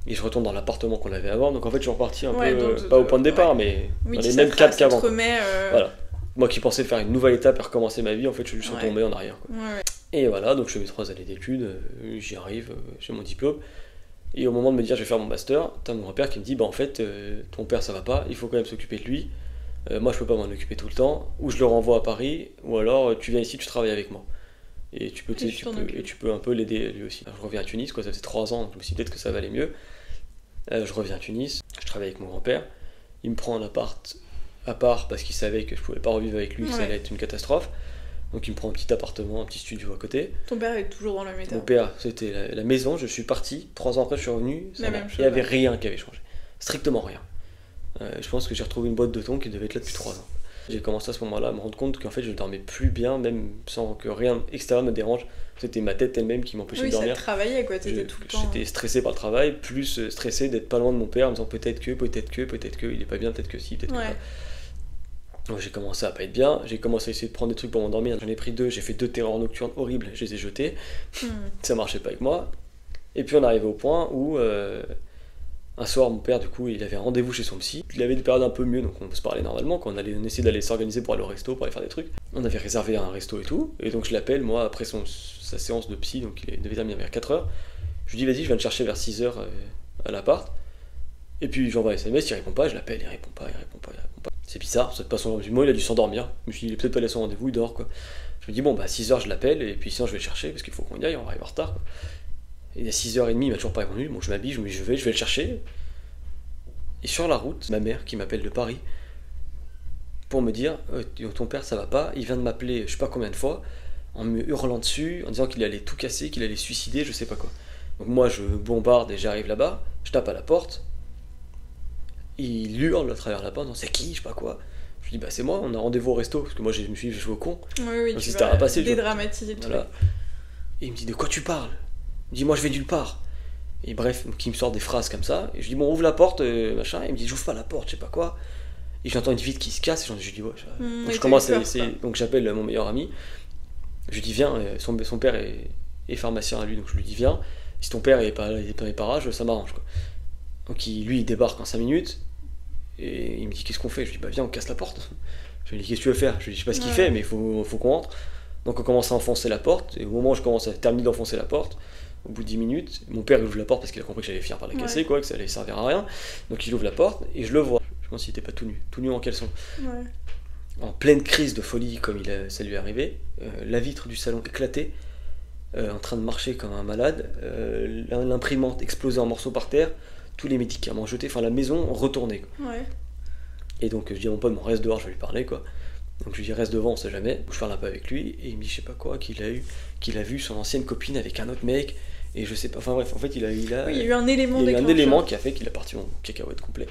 Et je retourne dans l'appartement qu'on avait avant, donc en fait je suis reparti un peu, pas au point de départ, mais dans les mêmes cadres qu'avant. Voilà. Moi qui pensais faire une nouvelle étape et recommencer ma vie, en fait je suis juste retombé en arrière, quoi. Et voilà, donc je fais mes 3 années d'études, j'y arrive, j'ai mon diplôme. Et au moment de me dire je vais faire mon master, t'as mon grand-père qui me dit, bah en fait ton père ça va pas, il faut quand même s'occuper de lui. Moi je peux pas m'en occuper tout le temps, ou je le renvoie à Paris, ou alors tu viens ici, tu travailles avec moi. Et tu peux un peu l'aider lui aussi. Alors, je reviens à Tunis, quoi, ça fait 3 ans, donc je me suis dit peut-être que ça va aller mieux. Je reviens à Tunis, je travaille avec mon grand-père, il me prend un appart à part parce qu'il savait que je pouvais pas revivre avec lui, que ça allait être une catastrophe. Donc il me prend un petit appartement, un petit studio à côté. Ton père est toujours dans le même état ? Mon père, c'était la maison, je suis parti, 3 ans après je suis revenu, il n'y avait rien qui avait changé, strictement rien. Je pense que j'ai retrouvé une boîte de thon qui devait être là depuis 3 ans. J'ai commencé à ce moment-là à me rendre compte qu'en fait je ne dormais plus bien, même sans que rien extérieur me dérange. C'était ma tête elle-même qui m'empêchait de dormir. Oui, ça travaillait quoi, t'étais tout le temps. J'étais stressé par le travail, plus stressé d'être pas loin de mon père, en me disant peut-être que, il est pas bien, peut-être que si, peut-être que pas. Donc j'ai commencé à pas être bien, j'ai commencé à essayer de prendre des trucs pour m'endormir, j'en ai pris 2, j'ai fait 2 terreurs nocturnes horribles, je les ai jetés, ça marchait pas avec moi. Et puis on arrivait au point où un soir mon père du coup il avait un rendez-vous chez son psy, il avait des périodes un peu mieux donc on se parlait normalement, quand on essayait d'aller s'organiser pour aller au resto, pour aller faire des trucs. On avait réservé un resto et tout, et donc je l'appelle moi après sa séance de psy, donc il devait terminer vers 4h, je lui dis vas-y je viens te chercher vers 6h à l'appart, et puis j'envoie un SMS, il répond pas, je l'appelle, il répond pas. C'est bizarre, ça te passe du mot, il a dû s'endormir. Je me suis dit, il est peut-être pas allé à son rendez-vous, il dort quoi. Je me dis, bon, bah 6h je l'appelle, et puis sinon je vais le chercher, parce qu'il faut qu'on y aille, on va arriver en retard quoi. Et à 6h30, il m'a toujours pas répondu, bon je m'habille, je vais le chercher. Et sur la route, ma mère qui m'appelle de Paris, pour me dire, ton père ça va pas, il vient de m'appeler je sais pas combien de fois, en me hurlant dessus, en disant qu'il allait tout casser, qu'il allait se suicider, je sais pas quoi. Donc moi je bombarde et j'arrive là-bas, je tape à la porte. Il hurle à travers la porte, c'est qui, je sais pas quoi. Je lui dis bah c'est moi, on a rendez-vous au resto, parce que moi je me suis dit je joue au con. Oui, tu vas dédramatiser tout. Voilà. Et il me dit de quoi tu parles ? Il me dit moi je vais nulle part. Et bref, donc il me sort des phrases comme ça, et je lui dis bon ouvre la porte, machin, et il me dit j'ouvre pas la porte, je sais pas quoi. Et j'entends une vitre qui se casse, et je lui dis ouais. Donc je commence à essayer, donc j'appelle mon meilleur ami, je lui dis viens, son père est pharmacien à lui, donc je lui dis viens, si ton père est pas dans les parages, ça m'arrange quoi. Donc il débarque en 5 minutes, et il me dit qu'est-ce qu'on fait ? Je lui dis bah viens on casse la porte. Je lui dis qu'est-ce que tu veux faire ? Je lui dis je sais pas ce qu'il fait mais il faut qu'on rentre. Donc on commence à enfoncer la porte, et au moment où je commence à terminer d'enfoncer la porte, au bout de 10 minutes, mon père il ouvre la porte parce qu'il a compris que j'allais finir par la casser, quoi, que ça allait servir à rien. Donc il ouvre la porte, et je le vois. Je pense qu'il était pas tout nu en caleçon. Ouais. En pleine crise de folie, comme ça lui est arrivé, la vitre du salon éclatée, en train de marcher comme un malade, l'imprimante explosée en morceaux par terre, tous les médicaments jetés, enfin la maison retournée, quoi. Ouais. Et donc je dis à mon pote, bon, reste dehors, je vais lui parler, quoi. Donc je lui dis reste devant, on sait jamais. Je parle un peu avec lui et il me dit je sais pas quoi, qu'il a vu son ancienne copine avec un autre mec et je sais pas. Enfin bref, en fait il y a eu un élément il y a eu un élément qui a fait qu'il est parti en cacahuète complet.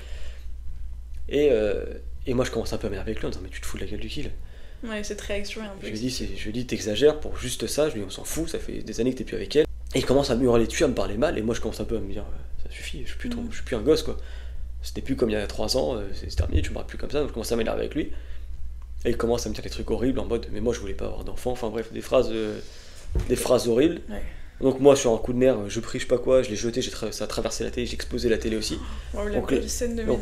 Et moi je commence un peu à m'énerver avec lui en disant mais tu te fous de la gueule du kill. Ouais, cette réaction est un peu. Je lui dis t'exagères pour juste ça. Je lui dis on s'en fout, ça fait des années que t'es plus avec elle. Et il commence à me hurler dessus, à me parler mal et moi je commence un peu à me dire ça suffit, je suis plus un gosse quoi. C'était plus comme il y a 3 ans, c'est terminé, tu me parles plus comme ça. Donc je commence à m'énerver avec lui. Et il commence à me dire des trucs horribles en mode mais moi je voulais pas avoir d'enfant, enfin bref, des phrases horribles. Ouais. Donc moi sur un coup de nerf, je prie je sais pas quoi, je l'ai jeté, ça a traversé la télé, j'ai explosé la télé aussi. Oh, donc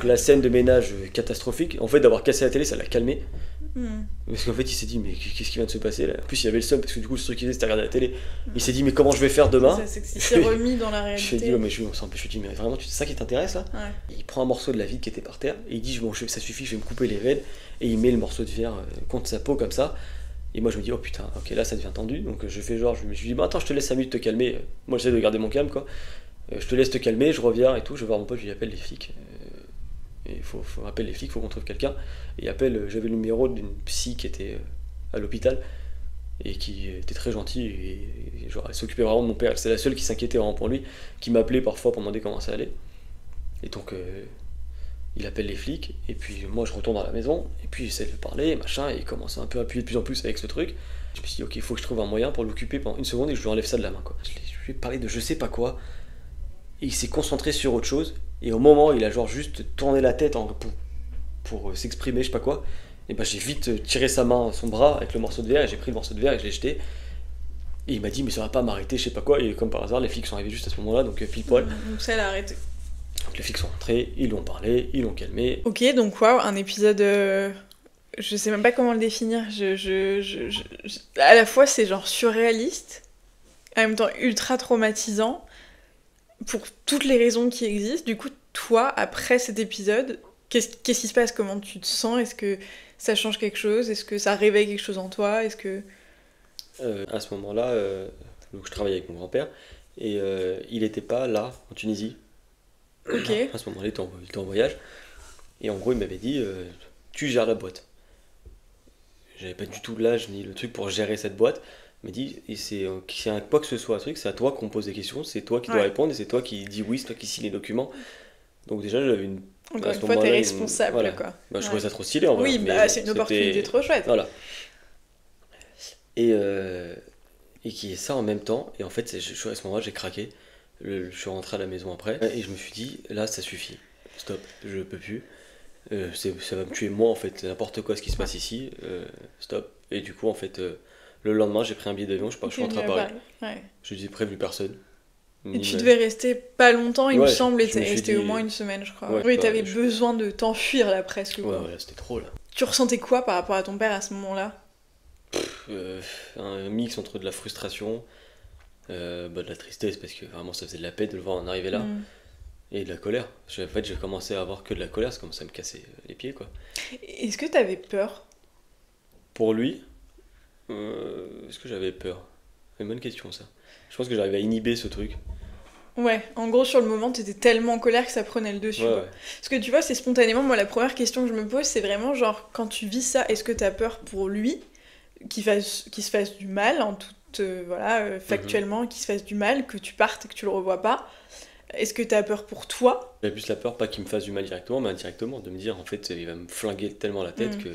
la scène de ménage catastrophique. En fait d'avoir cassé la télé ça l'a calmé. Mm. Parce qu'en fait il s'est dit mais qu'est-ce qui vient de se passer là. En plus il avait le seum parce que du coup le truc qu'il faisait c'était regarder la télé. Il s'est dit mais comment je vais faire demain. Il s'est remis dans la réalité. Je lui ai dit mais je lui dis mais vraiment c'est ça qui t'intéresse là. Ouais. Il prend un morceau de la vitre qui était par terre et il dit bon ça suffit, je vais me couper les veines et il met le morceau de verre contre sa peau comme ça. Et moi je me dis oh putain ok là ça devient tendu donc je fais genre je lui dis bah attends je te laisse 5 minutes te calmer. Moi j'essaie de garder mon calme quoi. Je te laisse te calmer, je reviens et tout, je vais voir mon pote, je lui appelle les flics. Et il faut appeler les flics, faut qu'on trouve quelqu'un. Et j'avais le numéro d'une psy qui était à l'hôpital et qui était très gentille et genre elle s'occupait vraiment de mon père, c'est la seule qui s'inquiétait vraiment pour lui, qui m'appelait parfois pour demander comment ça allait. Et donc il appelle les flics et puis moi je retourne dans la maison et puis j'essaie de parler machin et il commence un peu à appuyer de plus en plus avec ce truc. Je me suis dit ok il faut que je trouve un moyen pour l'occuper pendant une seconde et je lui enlève ça de la main quoi. Je lui ai parlé de je sais pas quoi et il s'est concentré sur autre chose et au moment où il a genre juste tourné la tête pour s'exprimer je sais pas quoi et ben j'ai vite tiré sa main, son bras avec le morceau de verre et j'ai pris le morceau de verre et je l'ai jeté. Et il m'a dit mais ça va pas m'arrêter je sais pas quoi et comme par hasard les flics sont arrivés juste à ce moment là donc pile poil. Donc ça l'a arrêté. Donc les flics sont rentrés, ils l'ont parlé, ils l'ont calmé. Ok donc waouh un épisode je sais même pas comment le définir. À la fois c'est genre surréaliste, en même temps ultra traumatisant pour toutes les raisons qui existent. Du coup toi après cet épisode qu'est-ce qui se passe, comment tu te sens, est-ce que ça change quelque chose, est-ce que ça réveille quelque chose en toi, est-ce que à ce moment-là, donc je travaillais avec mon grand-père et il était pas là en Tunisie. Ok. À ce moment-là, il était en voyage et en gros il m'avait dit tu gères la boîte. J'avais pas du tout l'âge ni le truc pour gérer cette boîte. Il m'a dit c'est quoi que ce soit un truc, c'est à toi qu'on pose des questions, c'est toi qui dois répondre et c'est toi qui dis oui, c'est toi qui signe les documents. Donc déjà j'avais encore une fois t'es responsable voilà. quoi. Bah, je trouvais ça trop stylé en vrai. Oui bah c'est une opportunité trop chouette. Voilà. Et qui est ça en même temps et en fait à ce moment-là j'ai craqué. Je suis rentré à la maison après et je me suis dit là ça suffit, stop, je peux plus. Ça va me tuer moi en fait, n'importe quoi ce qui se passe ici, stop. Et du coup en fait le lendemain j'ai pris un billet d'avion, je suis rentré à Paris. Ouais. Je n'ai prévenu personne. Et tu devais rester pas longtemps, il me semble, et t'es resté au moins une semaine, je crois. Ouais, oui, t'avais besoin de t'enfuir là presque. Quoi. Ouais, c'était trop là. Tu ressentais quoi par rapport à ton père à ce moment-là? Un mix entre de la frustration, de la tristesse, parce que vraiment ça faisait de la peine de le voir en arriver là, et de la colère. En fait, j'ai commencé à avoir que de la colère, c'est comme ça me cassait les pieds quoi. Est-ce que t'avais peur? Pour lui, est-ce que j'avais peur? C'est une bonne question ça. Je pense que j'arrivais à inhiber ce truc. Ouais, en gros sur le moment t'étais tellement en colère que ça prenait le dessus. Ouais. Parce que tu vois, c'est spontanément, moi la première question que je me pose c'est vraiment genre quand tu vis ça, est-ce que t'as peur pour lui qu'il se fasse du mal en toute factuellement, qu'il se fasse du mal, que tu partes et que tu le revois pas? Est-ce que t'as peur pour toi? J'avais plus la peur, pas qu'il me fasse du mal directement, mais indirectement, de me dire en fait il va me flinguer tellement la tête que...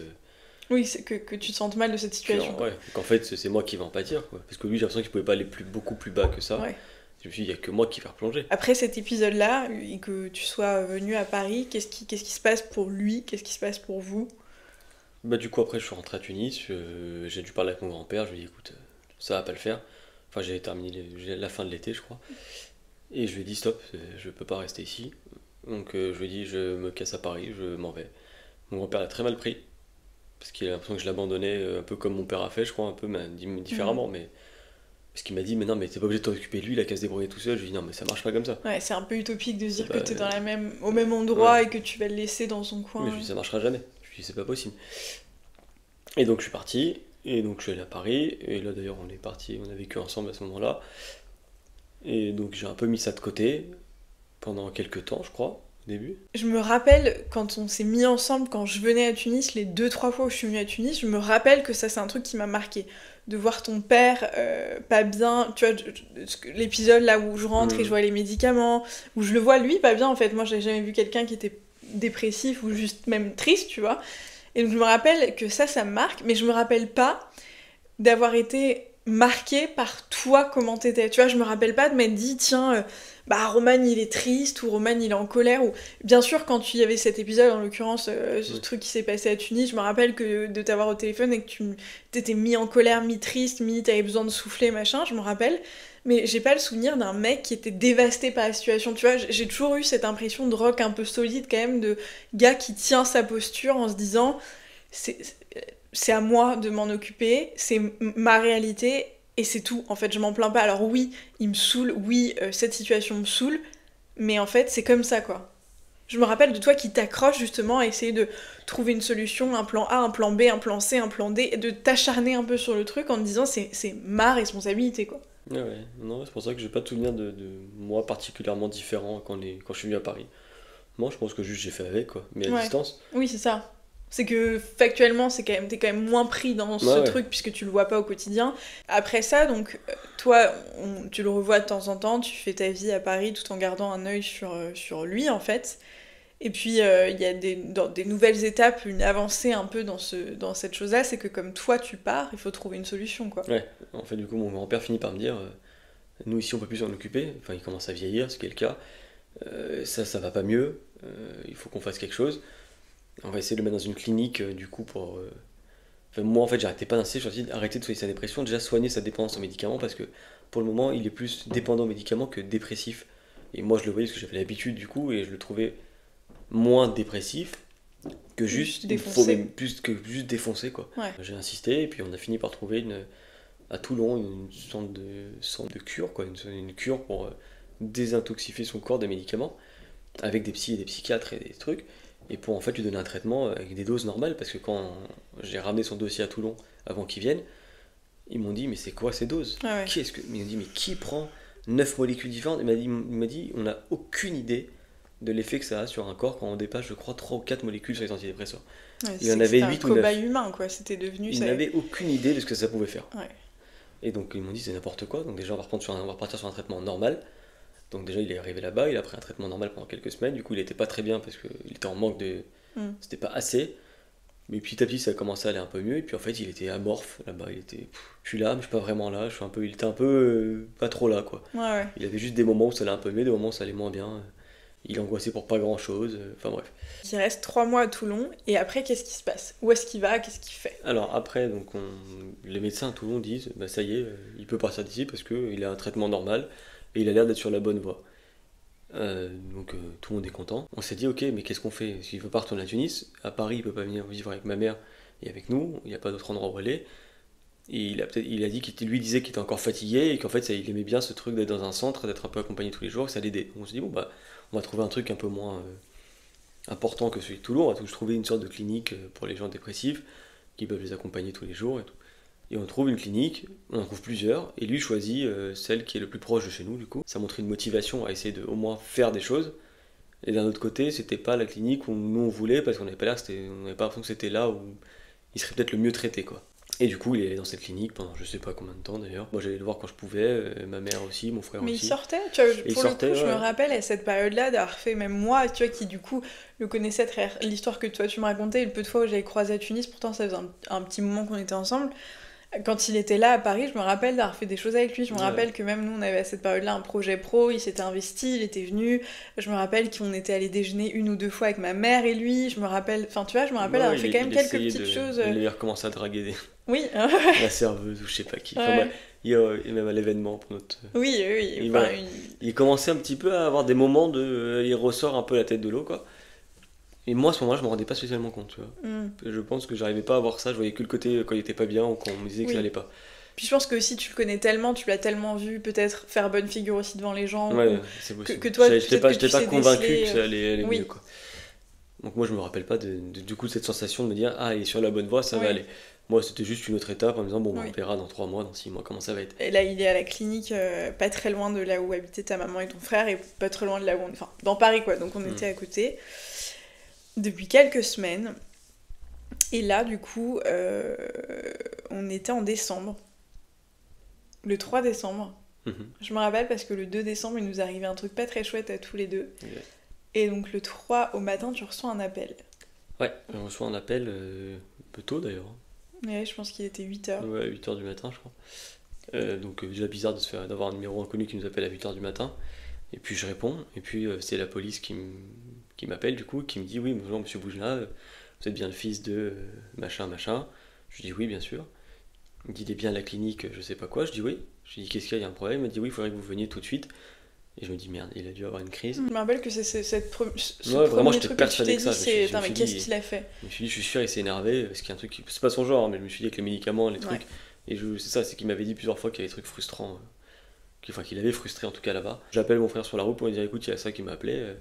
Oui, c'est que tu te sentes mal de cette situation. Ouais, qu'en fait c'est moi qui vais en pâtir quoi. Parce que lui j'ai l'impression qu'il pouvait pas aller beaucoup plus bas que ça. Ouais. Je me suis dit, il n'y a que moi qui vais replonger. Après cet épisode-là, et que tu sois venu à Paris, qu'est-ce qui se passe pour lui? Qu'est-ce qui se passe pour vous? Bah du coup après je suis rentré à Tunis, j'ai dû parler avec mon grand-père, je lui ai dit écoute, ça va pas le faire. Enfin j'ai terminé la fin de l'été je crois. Et je lui ai dit stop, je peux pas rester ici. Donc je lui ai dit je me casse à Paris, je m'en vais. Mon grand-père l'a très mal pris. parce qu'il a l'impression que je l'abandonnais un peu comme mon père a fait, je crois, un peu différemment, mais parce qu'il m'a dit, mais non, mais t'es pas obligé de t'occuper de lui, il a qu'à se débrouiller tout seul. Je lui ai dit, non, mais ça marche pas comme ça. Ouais, c'est un peu utopique de se dire Bah, que t'es au même endroit ouais. et que tu vas le laisser dans son coin. Mais je lui ai dit, ça marchera jamais. Je lui ai dit, c'est pas possible. Et donc je suis parti, et donc je suis allé à Paris, et là d'ailleurs on est parti, on a vécu ensemble à ce moment-là. Et donc j'ai un peu mis ça de côté pendant quelques temps, je crois, au début. Je me rappelle quand on s'est mis ensemble, quand je venais à Tunis, les 2-3 fois où je suis venue à Tunis, je me rappelle que ça c'est un truc qui m'a marqué. De voir ton père pas bien, tu vois, l'épisode là où je rentre et je vois les médicaments, où je le vois lui pas bien en fait. Moi j'ai jamais vu quelqu'un qui était dépressif ou juste même triste, tu vois. Et donc je me rappelle que ça me marque, mais je me rappelle pas d'avoir été marquée par toi comment t'étais. Tu vois, je me rappelle pas de m'être dit, tiens, bah Roman il est triste ou Roman il est en colère. Ou bien sûr, quand il y avait cet épisode, en l'occurrence, ce truc qui s'est passé à Tunis, je me rappelle que de t'avoir au téléphone et que tu t'étais mis en colère, mis triste, mis t'avais besoin de souffler, machin, je me rappelle. Mais j'ai pas le souvenir d'un mec qui était dévasté par la situation. Tu vois, j'ai toujours eu cette impression de rock un peu solide quand même, de gars qui tient sa posture en se disant c'est à moi de m'en occuper, c'est ma réalité et c'est tout. En fait, je m'en plains pas. Alors oui, il me saoule, oui, cette situation me saoule, mais en fait, c'est comme ça, quoi. Je me rappelle de toi qui t'accroche justement à essayer de trouver une solution, un plan A, un plan B, un plan C, un plan D, et de t'acharner un peu sur le truc en te disant c'est ma responsabilité, quoi. Ouais, ouais. Non, c'est pour ça que j'ai pas de souvenir de moi particulièrement différent quand je suis venu à Paris. Moi, je pense que juste j'ai fait avec, quoi, mais à Ouais. distance. Oui, c'est ça. C'est que factuellement, t'es quand même moins pris dans ce Ouais, ouais. truc puisque tu le vois pas au quotidien. Après ça, donc, toi, tu le revois de temps en temps, tu fais ta vie à Paris tout en gardant un œil sur lui, en fait. Et puis, il y a dans des nouvelles étapes, une avancée un peu dans cette chose-là, c'est que comme toi, tu pars, il faut trouver une solution, quoi. Ouais, en fait, du coup, mon grand-père finit par me dire, nous ici on peut plus s'en occuper, enfin il commence à vieillir, ce qui est le cas. Ça va pas mieux, il faut qu'on fasse quelque chose. On va essayer de le mettre dans une clinique, du coup, pour. Enfin, moi, en fait, j'arrêtais pas d'insister, je suis dit arrêter de soigner sa dépression, déjà soigner sa dépendance aux médicaments, parce que pour le moment, il est plus dépendant aux médicaments que dépressif. Et moi, je le voyais parce que j'avais l'habitude, du coup, et je le trouvais moins dépressif que juste défoncé. plus que juste défoncé, quoi. Ouais. J'ai insisté, et puis on a fini par trouver à Toulon une sorte de cure, quoi, une cure pour désintoxifier son corps des médicaments, avec des psys et des psychiatres et des trucs, et pour en fait lui donner un traitement avec des doses normales, parce que quand j'ai ramené son dossier à Toulon avant qu'il vienne, ils m'ont dit mais c'est quoi ces doses? Ah ouais. Ils m'ont dit mais qui prend 9 molécules différentes? Il m'a dit on n'a aucune idée de l'effet que ça a sur un corps quand on dépasse je crois 3 ou 4 molécules sur les antidépresseurs. Ouais, Il y en avait 8 ou 9. un cobaye humain, quoi. C'était devenu Ils ça. n'avaient aucune idée de ce que ça pouvait faire. Ouais. Et donc ils m'ont dit c'est n'importe quoi, donc déjà on va repartir sur un traitement normal. Donc déjà il est arrivé là-bas, il a pris un traitement normal pendant quelques semaines, du coup il était pas très bien parce qu'il était en manque de... C'était pas assez. Mais petit à petit ça a commencé à aller un peu mieux, et puis en fait il était amorphe là-bas, il était... Je suis là, mais je suis pas vraiment là, il était un peu pas trop là, quoi. Ouais. Il avait juste des moments où ça allait un peu mieux, des moments où ça allait moins bien. Il angoissait pour pas grand-chose, enfin bref. Il reste 3 mois à Toulon, et après qu'est-ce qui se passe? Où est-ce qu'il va? Qu'est-ce qu'il fait? Alors après, donc les médecins à Toulon disent, bah ça y est, il peut partir d'ici parce qu'il a un traitement normal et il a l'air d'être sur la bonne voie. Donc tout le monde est content. On s'est dit ok, mais qu'est-ce qu'on fait? S'il veut pas retourner à Tunis, à Paris il peut pas venir vivre avec ma mère et avec nous, il n'y a pas d'autre endroit où aller. Et il a dit qu'il lui disait qu'il était encore fatigué et qu'en fait il aimait bien ce truc d'être dans un centre, d'être un peu accompagné tous les jours, que ça l'aidait. On s'est dit bon bah on va trouver un truc un peu moins important que celui de Toulon, on va trouver une sorte de clinique pour les gens dépressifs qui peuvent les accompagner tous les jours et tout. Et on trouve une clinique, on en trouve plusieurs, et lui choisit celle qui est le plus proche de chez nous, du coup. Ça montrait une motivation à essayer de au moins faire des choses. Et d'un autre côté, c'était pas la clinique où nous on voulait, parce qu'on n'avait pas l'impression que c'était là où il serait peut-être le mieux traité, quoi. Et du coup, il est allé dans cette clinique pendant je sais pas combien de temps d'ailleurs. Moi j'allais le voir quand je pouvais, ma mère aussi, mon frère Mais aussi. il sortait, tu vois, Et pour le coup, je me rappelle à cette période-là d'avoir fait, même moi, tu vois, qui du coup le connaissait à travers l'histoire que toi tu me racontais, et le peu de fois où j'avais croisé à Tunis, pourtant ça faisait un petit moment qu'on était ensemble. Quand il était là à Paris, je me rappelle d'avoir fait des choses avec lui. Je me rappelle que même nous, on avait à cette période-là un projet pro, il s'était investi, il était venu. Je me rappelle qu'on était allé déjeuner 1 ou 2 fois avec ma mère et lui. Je me rappelle, enfin tu vois, je me rappelle avoir fait quand même quelques petites choses. Il avait recommencé à draguer Oui. la serveuse ou je sais pas qui. Ouais. Enfin, bref, et même à l'événement pour notre... Oui. Il commençait un petit peu à avoir des moments de... il ressort un peu la tête de l'eau, quoi. Et moi, à ce moment-là, je me rendais pas spécialement compte, tu vois. Je pense que j'arrivais pas à voir ça, je voyais que le côté quand il était pas bien ou quand on me disait que ça allait pas. Puis je pense que si tu le connais tellement, tu l'as tellement vu peut-être faire bonne figure aussi devant les gens. Ouais, c'est possible. Que toi, j'étais pas convaincu que ça allait oui. mieux, quoi. Donc moi, je me rappelle pas du coup de cette sensation de me dire, ah, il est sur la bonne voie, ça va aller. Moi, c'était juste une autre étape en me disant, bon, on verra dans 3 mois, dans 6 mois, comment ça va être. Et là, il est à la clinique, pas très loin de là où habitaient ta maman et ton frère, et pas très loin de là où on... Enfin, dans Paris, quoi, donc on était à côté. Depuis quelques semaines. Et là, du coup, on était en décembre. Le 3 décembre. Je me rappelle parce que le 2 décembre, il nous arrivait un truc pas très chouette à tous les deux. Okay. Et donc le 3 au matin, tu reçois un appel. Ouais, on reçoit un appel un peu tôt d'ailleurs. Ouais, je pense qu'il était 8h. Ouais, 8h du matin, je crois. Donc déjà bizarre d'avoir un numéro inconnu qui nous appelle à 8h du matin. Et puis je réponds, et puis c'est la police qui m'appelle du coup, qui me dit, oui, bonjour monsieur Boujna, vous êtes bien le fils de machin. Je dis oui, bien sûr. Il me dit, il est bien à la clinique, je sais pas quoi. Je dis oui. Je lui dis, qu'est-ce qu'il y a un problème. Il m'a dit, oui, il faudrait que vous veniez tout de suite. Et je me dis, merde, il a dû avoir une crise. Je me rappelle que c'est vraiment, j'étais persuadé que ça. Mais qu'est-ce qu'il a fait? Je me suis dit, je suis sûr, il s'est énervé, parce qu'il y a un truc, c'est pas son genre, mais je me suis dit, avec les médicaments, les trucs. Et c'est ça, c'est qu'il m'avait dit plusieurs fois qu'il y avait des trucs frustrants, qu'il avait frustré en tout cas là-bas. J'appelle mon frère sur la route pour lui dire, écoute, il y a ça qui m'a appelé.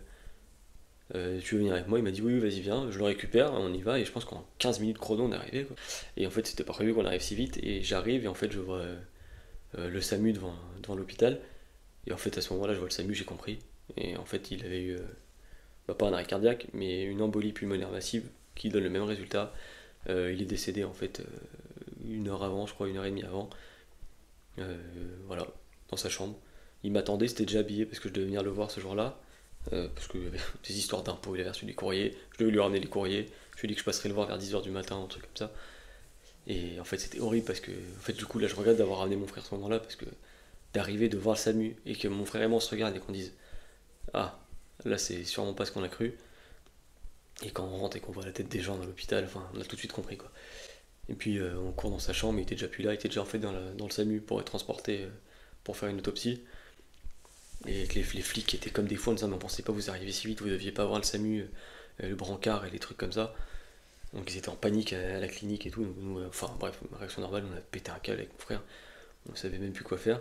Tu veux venir avec moi? Il m'a dit oui, vas-y, viens. Je le récupère, on y va, et je pense qu'en 15 minutes chrono on est arrivé, quoi. Et en fait c'était pas prévu qu'on arrive si vite, et j'arrive et en fait je vois le SAMU devant l'hôpital, et en fait à ce moment-là je vois le SAMU, j'ai compris, et en fait il avait eu pas un arrêt cardiaque mais une embolie pulmonaire massive qui donne le même résultat. Il est décédé en fait 1 heure avant, je crois 1h30 avant, voilà, dans sa chambre. Il m'attendait, c'était déjà habillé parce que je devais venir le voir ce jour-là. Parce qu'il y avait des histoires d'impôts, il avait reçu des courriers, je devais lui ramener les courriers, je lui ai dit que je passerais le voir vers 10h du matin, un truc comme ça. Et en fait c'était horrible parce que, en fait du coup là je regrette d'avoir ramené mon frère à ce moment-là, parce que d'arriver de voir le SAMU et que mon frère et moi on se regarde et qu'on dise, ah, là c'est sûrement pas ce qu'on a cru, et quand on rentre et qu'on voit la tête des gens dans l'hôpital, enfin on a tout de suite compris, quoi. Et puis on court dans sa chambre, il était déjà plus là, il était déjà en fait dans le SAMU pour être transporté pour faire une autopsie. Et les flics étaient comme des fous en disant, mais on pensait pas vous arriver si vite, vous deviez pas voir le SAMU, le brancard et les trucs comme ça. Donc ils étaient en panique à la clinique et tout. Donc, nous, enfin bref, ma réaction normale, on a pété un câble avec mon frère, on savait même plus quoi faire.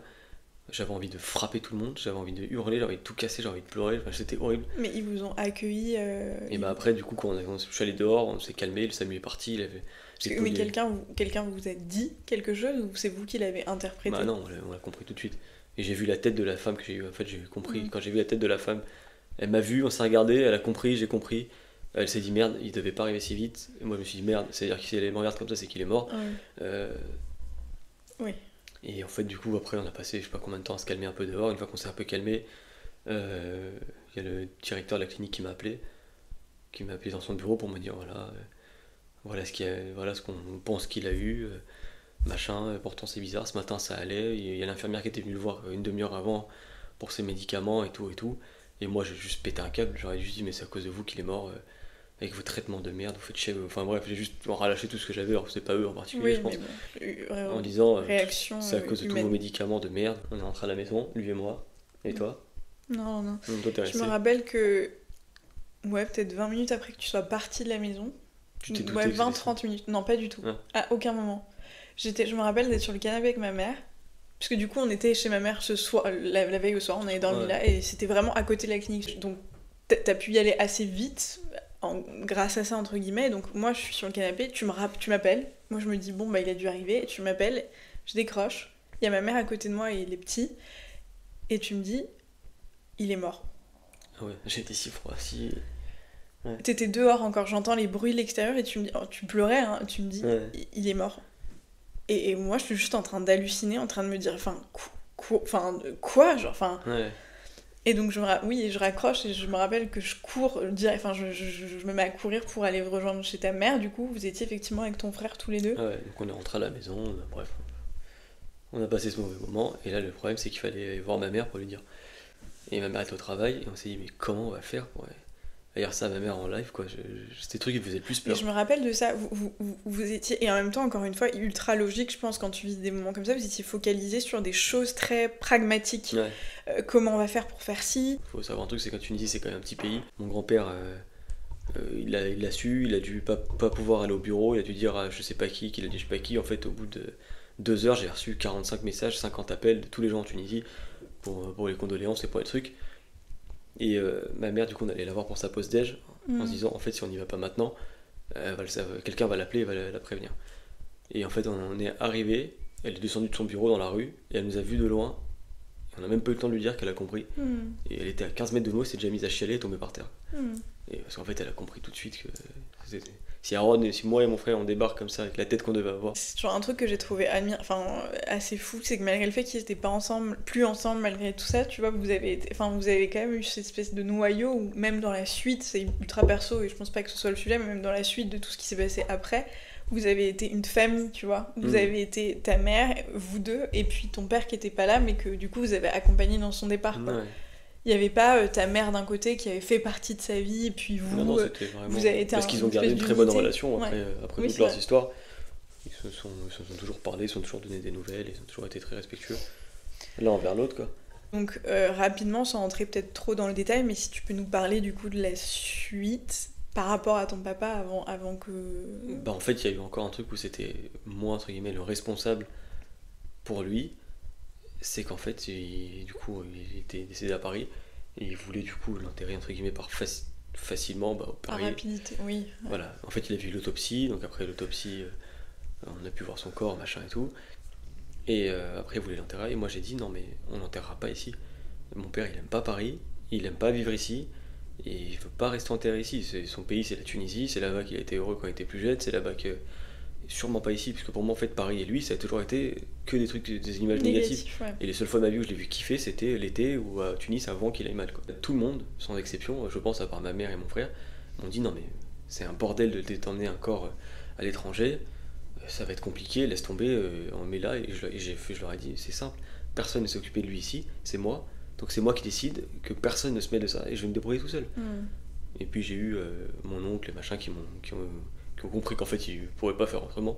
J'avais envie de frapper tout le monde, j'avais envie de hurler, j'avais envie de tout casser, j'avais envie de pleurer, enfin, c'était horrible. Mais ils vous ont accueilli Et bah après du coup quand je suis allé dehors, on s'est calmé, le SAMU est parti, mais quelqu'un vous a dit quelque chose, ou c'est vous qui l'avez interprété? Bah non, on l'a compris tout de suite. Et j'ai vu la tête de la femme que j'ai eu. En fait, j'ai compris. Quand j'ai vu la tête de la femme, elle m'a vu, on s'est regardé, elle a compris, j'ai compris. Elle s'est dit merde, il devait pas arriver si vite. Et moi, je me suis dit merde, c'est-à-dire que si elle me regarde comme ça, c'est qu'il est mort. Oui. Et en fait, du coup, après, on a passé je sais pas combien de temps à se calmer un peu dehors. Une fois qu'on s'est un peu calmé, il y a le directeur de la clinique qui m'a appelé dans son bureau pour me dire voilà ce qu'on pense qu'il a eu. Machin, pourtant c'est bizarre, ce matin ça allait, il y a l'infirmière qui était venue le voir une demi-heure avant pour ses médicaments et tout, et moi j'ai juste pété un câble, j'aurais juste dit mais c'est à cause de vous qu'il est mort, avec vos traitements de merde, vous faites chier, enfin bref, j'ai juste relâché tout ce que j'avais, alors c'est pas eux en particulier, je pense, en disant c'est à cause de tous vos médicaments de merde. On est rentré à la maison, lui et moi, et toi? Non. Toi, je me rappelle que, peut-être 20 minutes après que tu sois parti de la maison, 20-30 minutes, non pas du tout, à aucun moment. Je me rappelle d'être sur le canapé avec ma mère, parce que du coup on était chez ma mère ce soir, la veille au soir, on avait dormi là, et c'était vraiment à côté de la clinique, donc t'as pu y aller assez vite grâce à ça entre guillemets. Donc moi je suis sur le canapé, tu m'appelles, moi je me dis bon bah il a dû arriver, et tu m'appelles, je décroche, il y a ma mère à côté de moi et les petits, et tu me dis il est mort. Ah ouais, j'ai été si froid, si... Ouais. T'étais dehors encore, j'entends les bruits de l'extérieur, et tu me dis, tu pleurais, hein, tu me dis il est mort. Et moi, je suis juste en train d'halluciner, en train de me dire, quoi, genre, enfin... Ouais. Et donc, je raccroche, et je me rappelle que je cours, je me mets à courir pour aller rejoindre chez ta mère, du coup, vous étiez effectivement avec ton frère tous les deux. Ouais, donc on est rentré à la maison, bref, on a passé ce mauvais moment, et là, le problème, c'est qu'il fallait voir ma mère pour lui dire. Et ma mère était au travail, et on s'est dit, mais comment on va faire pour dire ça à ma mère en live, quoi. C'était des trucs qui me faisaient le plus peur. Et je me rappelle de ça, vous étiez, et en même temps, encore une fois, ultra logique, je pense, quand tu vis des moments comme ça, vous étiez focalisé sur des choses très pragmatiques. Ouais. Comment on va faire pour faire ci? Faut savoir un truc, c'est qu'en Tunisie, c'est quand même un petit pays. Mon grand-père Il l'a su, il a dû pas pouvoir aller au bureau, il a dû dire à je sais pas qui, qu'il a dit je sais pas qui. En fait, au bout de 2 heures, j'ai reçu 45 messages, 50 appels de tous les gens en Tunisie pour les condoléances et pour les trucs. Et ma mère, du coup, on allait la voir pour sa pause déj, en se disant, en fait, si on n'y va pas maintenant, quelqu'un va l'appeler et va la prévenir. Et en fait, on est arrivé, elle est descendue de son bureau dans la rue, et elle nous a vus de loin. On n'a même pas eu le temps de lui dire qu'elle a compris. Et elle était à 15 mètres de nous, elle s'est déjà mise à chialer et tombée par terre. Et parce qu'en fait, elle a compris tout de suite que si Aaron, si moi et mon frère on débarque comme ça avec la tête qu'on devait avoir. C'est toujours un truc que j'ai trouvé assez fou, c'est que malgré le fait qu'ils n'étaient pas ensemble, plus ensemble malgré tout ça, tu vois, vous avez quand même eu cette espèce de noyau où même dans la suite, c'est ultra perso et je pense pas que ce soit le sujet, mais même dans la suite de tout ce qui s'est passé après, vous avez été une famille, tu vois. Vous avez été ta mère, vous deux, et puis ton père qui était pas là, mais que du coup vous avez accompagné dans son départ, quoi. Ouais. Il n'y avait pas ta mère d'un côté qui avait fait partie de sa vie, et puis vous, non, c'était vraiment... vous avez été parce qu'ils ont gardé une très bonne relation après oui, toutes leurs histoires. Ils se sont toujours parlé, ils se sont toujours donné des nouvelles, ils ont toujours été très respectueux l'un envers l'autre, quoi. Donc rapidement, sans rentrer peut-être trop dans le détail, mais si tu peux nous parler du coup de la suite par rapport à ton papa avant que... En fait, il y a eu encore un truc où c'était moi, entre guillemets, le responsable pour lui. C'est qu'en fait, du coup, il était décédé à Paris et il voulait du coup l'enterrer entre guillemets facilement au Paris. Par rapidité, oui. Ouais. Voilà, en fait, il a vu l'autopsie, donc après l'autopsie, on a pu voir son corps, machin et tout. Et après, il voulait l'enterrer et moi j'ai dit non, mais on l'enterrera pas ici. Mon père, il aime pas Paris, il aime pas vivre ici et il veut pas rester enterré ici. Son pays, c'est la Tunisie, c'est là-bas qu'il a été heureux quand il était plus jeune, c'est là-bas que. Sûrement pas ici, parce que pour moi en fait Paris et lui ça a toujours été que des trucs, des images négatives. Ouais. Et les seules fois de ma vie où je l'ai vu kiffer c'était l'été ou à Tunis avant qu'il aille mal, quoi. Tout le monde, sans exception, je pense à part ma mère et mon frère, m'ont dit non mais c'est un bordel de t'emmener un corps à l'étranger, ça va être compliqué, laisse tomber, on met là. Et je leur ai dit c'est simple, personne ne s'est occupé de lui ici, c'est moi, donc c'est moi qui décide que personne ne se met de ça et je vais me débrouiller tout seul. Et puis j'ai eu mon oncle et machin qui ont compris qu'en fait ils ne pourraient pas faire autrement,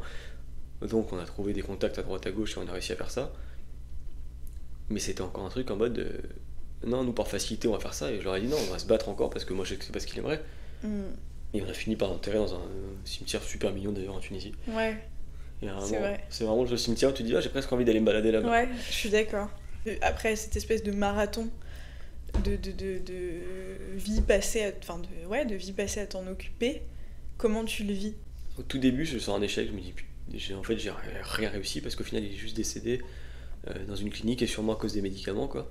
donc on a trouvé des contacts à droite à gauche et on a réussi à faire ça. Mais c'était encore un truc en mode non, nous par facilité on va faire ça, et je leur ai dit non, on va se battre encore parce que moi je sais que c'est pas ce qu'il aimerait. Et on a fini par l'enterrer dans un cimetière super mignon d'ailleurs en Tunisie. Ouais, c'est vraiment le cimetière où tu te dis j'ai presque envie d'aller me balader là-bas. Ouais, je suis d'accord. Après cette espèce de marathon de vie passée de vie passée à t'en occuper, comment tu le vis? Au tout début, je sens un échec, je me dis j'ai rien réussi parce qu'au final il est juste décédé dans une clinique et sûrement à cause des médicaments, quoi.